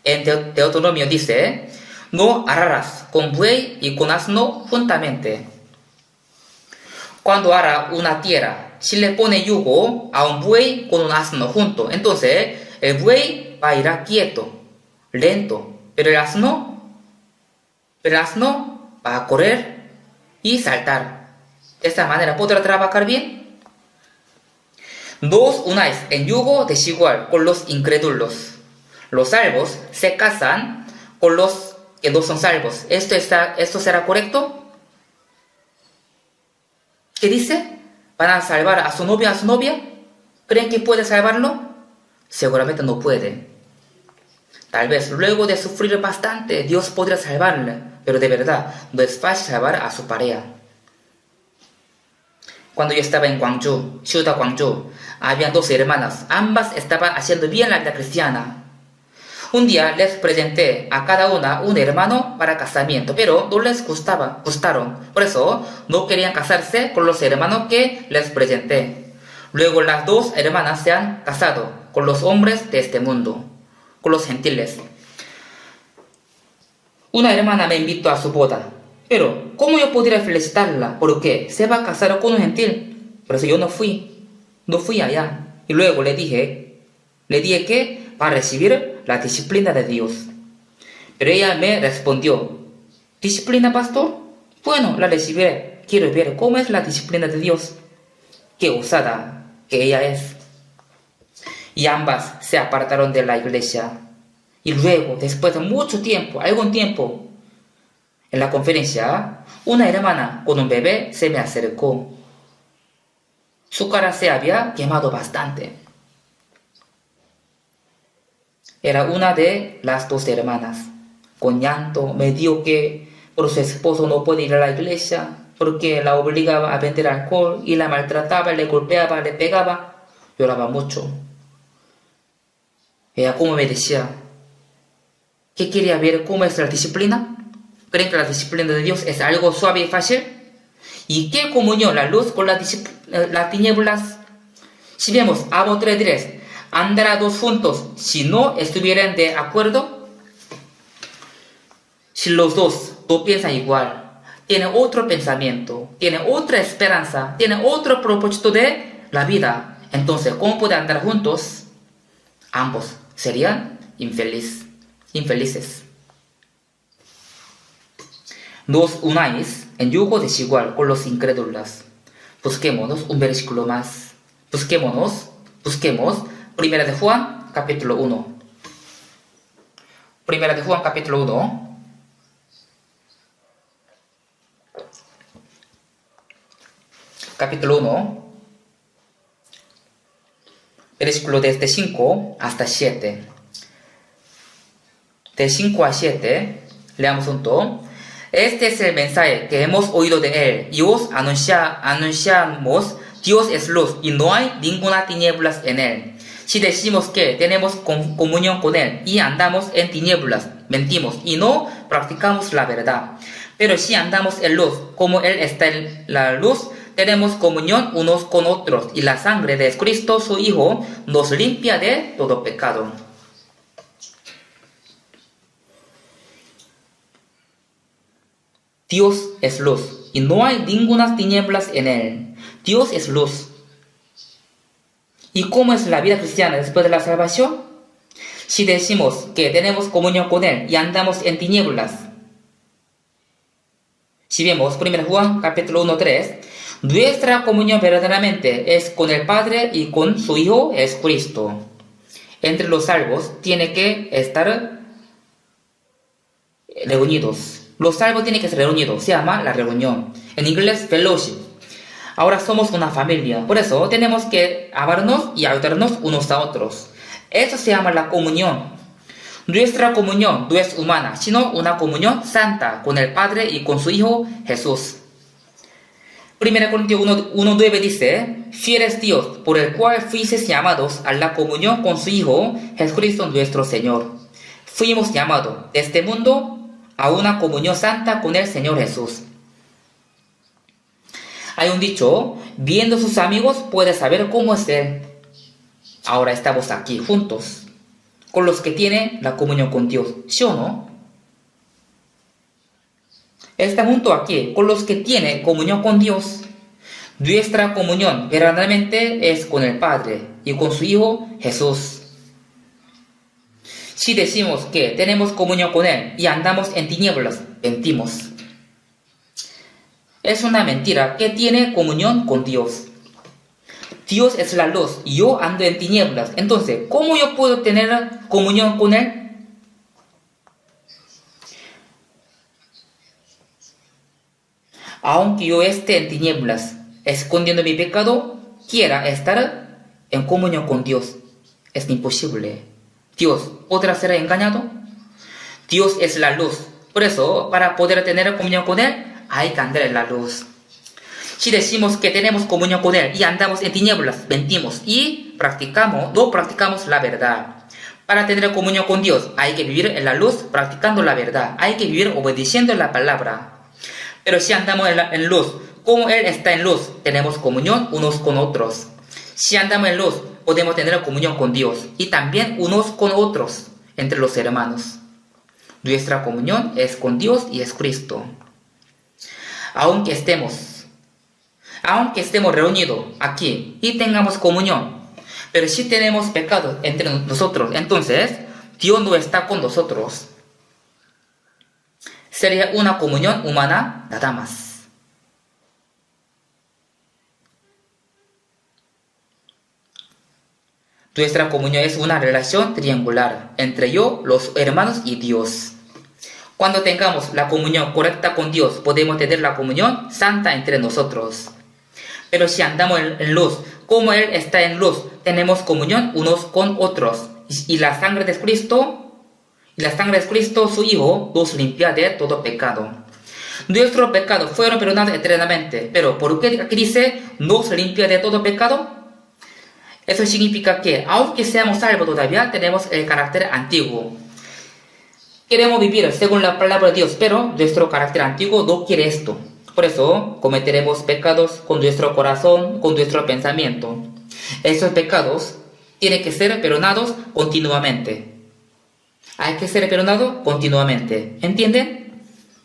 Speaker 1: En Deuteronomio dice: no ararás con buey y con asno juntamente. Cuando ara una tierra, si le pone yugo a un buey con un asno junto, entonces el buey va a ir quieto, lento, pero el asno va a correr y saltar. De esta manera podrá trabajar bien. No os unáis en yugo desigual con los incrédulos. Los salvos se casan con los que no son salvos. ¿Esto será correcto? ¿Qué dice? ¿Van a salvar a su novio, a su novia? ¿Creen que puede salvarlo? Seguramente no puede. Tal vez luego de sufrir bastante, Dios podría salvarle, pero de verdad no es fácil salvar a su pareja. Cuando yo estaba en Guangzhou, ciudad Guangzhou, había 2 hermanas, ambas estaban haciendo bien la vida cristiana. Un día les presenté a cada una un hermano para casamiento, pero no les gustaron, por eso no querían casarse con los hermanos que les presenté. Luego las 2 hermanas se han casado con los hombres de este mundo, con los gentiles. Una hermana me invitó a su boda, pero ¿cómo yo podría felicitarla? Porque se va a casar con un gentil. Por eso yo no fui allá. Y luego le dije que va a recibir la disciplina de Dios. Pero ella me respondió, ¿disciplina, pastor? Bueno, la recibiré. Quiero ver cómo es la disciplina de Dios. Qué osada que ella es. Y ambas se apartaron de la iglesia. Y luego, después de mucho tiempo, algún tiempo, en la conferencia, una hermana con un bebé se me acercó. Su cara se había quemado bastante. Era una de las dos hermanas. Con llanto me dijo que por su esposo no puede ir a la iglesia porque la obligaba a vender alcohol y la maltrataba, le golpeaba, le pegaba. Lloraba mucho. Ella como me decía, ¿qué quería ver cómo es la disciplina? ¿Creen que la disciplina de Dios es algo suave y fácil? ¿Y qué comunión la luz con las tinieblas? Si vemos a vos tres andar dos juntos, si no estuvieran de acuerdo, si los dos no piensan igual, tienen otro pensamiento, tienen otra esperanza, tienen otro propósito de la vida, entonces, ¿cómo pueden andar juntos? Ambos serían infelices. No os unáis en yugo desigual con los incrédulos. Busquémonos un versículo más. Busquemos 1 de Juan, capítulo 1. 1 de Juan, capítulo 1. Capítulo 1. Versículo desde 5 hasta 7. De 5 a 7, leamos junto. Este es el mensaje que hemos oído de él y os anunciamos: Dios es luz y no hay ninguna tinieblas en él. Si decimos que tenemos comunión con él y andamos en tinieblas, mentimos y no practicamos la verdad. Pero si andamos en luz, como él está en la luz, tenemos comunión unos con otros, y la sangre de Cristo, su Hijo, nos limpia de todo pecado. Dios es luz, y no hay ninguna tinieblas en él. Dios es luz. ¿Y cómo es la vida cristiana después de la salvación? Si decimos que tenemos comunión con él y andamos en tinieblas. Si vemos 1 Juan capítulo 1:3, nuestra comunión verdaderamente es con el Padre y con su Hijo es Cristo. Entre los salvos tiene que estar reunidos. Los salvos tienen que ser reunidos, se llama la reunión. En inglés, fellowship. Ahora somos una familia, por eso tenemos que amarnos y ayudarnos unos a otros. Eso se llama la comunión. Nuestra comunión no es humana, sino una comunión santa con el Padre y con su Hijo Jesús. 1 Corintios 1:9 dice: fiel es Dios, por el cual fuisteis llamados a la comunión con su Hijo Jesucristo nuestro Señor. Fuimos llamados de este mundo a una comunión santa con el Señor Jesús. Hay un dicho: viendo sus amigos puede saber cómo es él. Ahora estamos aquí juntos con los que tienen la comunión con Dios, ¿sí o no? Estamos juntos aquí con los que tienen comunión con Dios. Nuestra comunión verdaderamente es con el Padre y con su Hijo Jesús. Si decimos que tenemos comunión con él y andamos en tinieblas, mentimos. Es una mentira que tiene comunión con Dios. Dios es la luz y yo ando en tinieblas. Entonces, ¿cómo yo puedo tener comunión con él? Aunque yo esté en tinieblas, escondiendo mi pecado, quiera estar en comunión con Dios. Es imposible. Dios podrá ser engañado. Dios es la luz. Por eso, para poder tener comunión con él, hay que andar en la luz. Si decimos que tenemos comunión con él y andamos en tinieblas, mentimos y no practicamos la verdad. Para tener comunión con Dios hay que vivir en la luz practicando la verdad. Hay que vivir obedeciendo la palabra. Pero si andamos en luz, como él está en luz, tenemos comunión unos con otros. Si andamos en luz, podemos tener comunión con Dios y también unos con otros entre los hermanos. Nuestra comunión es con Dios y es Cristo. Aunque estemos reunidos aquí y tengamos comunión, pero si tenemos pecados entre nosotros, entonces Dios no está con nosotros. Sería una comunión humana nada más. Nuestra comunión es una relación triangular entre yo, los hermanos y Dios. Cuando tengamos la comunión correcta con Dios, podemos tener la comunión santa entre nosotros. Pero si andamos en luz, como Él está en luz, tenemos comunión unos con otros. Y la sangre de Cristo, su Hijo, nos limpia de todo pecado. Nuestros pecados fueron perdonados eternamente, pero ¿por qué aquí dice nos limpia de todo pecado? Eso significa que, aunque seamos salvos todavía, tenemos el carácter antiguo. Queremos vivir según la palabra de Dios, pero nuestro carácter antiguo no quiere esto. Por eso, cometeremos pecados con nuestro corazón, con nuestro pensamiento. Esos pecados tienen que ser perdonados continuamente. Hay que ser perdonado continuamente. ¿Entienden?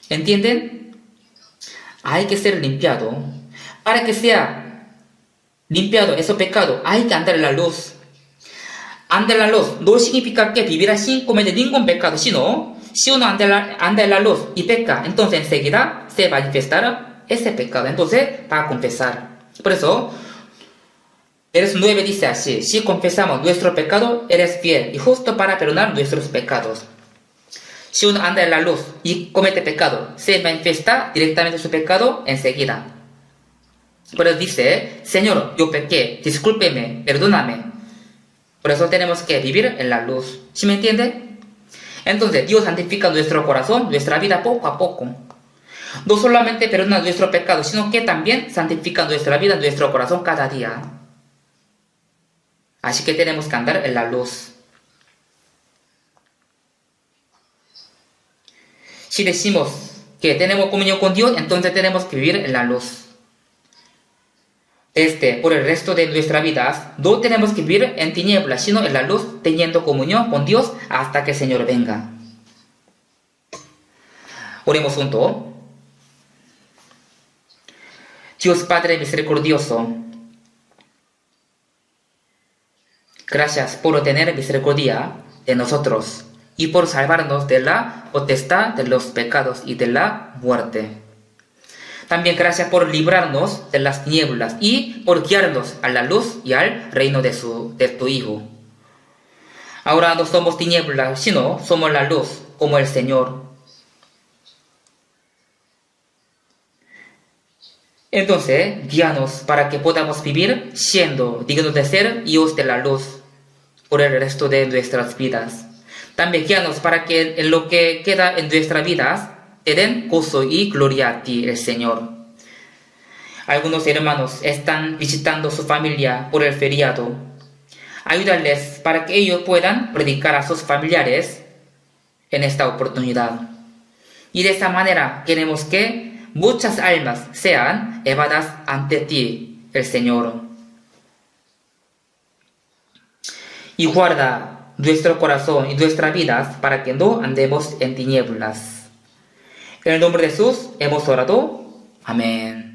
Speaker 1: ¿Entienden? Hay que ser limpiado. Para que sea limpiado ese pecado, hay que andar en la luz. Andar en la luz no significa que vivirá sin cometer ningún pecado, sino si uno anda en la luz y peca, entonces enseguida se va a manifestar ese pecado. Entonces va a confesar. Por eso, verso 9 dice así: si confesamos nuestro pecado, eres fiel y justo para perdonar nuestros pecados. Si uno anda en la luz y comete pecado, se manifiesta directamente su pecado enseguida. Por eso dice: Señor, yo pequé, discúlpeme, perdóname. Por eso tenemos que vivir en la luz. ¿Sí me entiende? Entonces Dios santifica nuestro corazón, nuestra vida poco a poco. No solamente perdona nuestro pecado, sino que también santifica nuestra vida, nuestro corazón cada día. Así que tenemos que andar en la luz. Si decimos que tenemos comunión con Dios, entonces tenemos que vivir en la luz. Por el resto de nuestra vida, no tenemos que vivir en tinieblas, sino en la luz, teniendo comunión con Dios hasta que el Señor venga. Oremos juntos. Dios Padre misericordioso, gracias por tener misericordia de nosotros y por salvarnos de la potestad de los pecados y de la muerte. También gracias por librarnos de las tinieblas y por guiarnos a la luz y al reino de tu Hijo. Ahora no somos tinieblas, sino somos la luz, como el Señor. Entonces, guíanos para que podamos vivir siendo dignos de ser hijos de la luz por el resto de nuestras vidas. También guíanos para que en lo que queda en nuestras vidas te den gozo y gloria a ti, el Señor. Algunos hermanos están visitando su familia por el feriado. Ayúdales para que ellos puedan predicar a sus familiares en esta oportunidad. Y de esta manera queremos que muchas almas sean llevadas ante ti, el Señor. Y guarda nuestro corazón y nuestras vidas para que no andemos en tinieblas. En el nombre de Jesús hemos orado. Amén.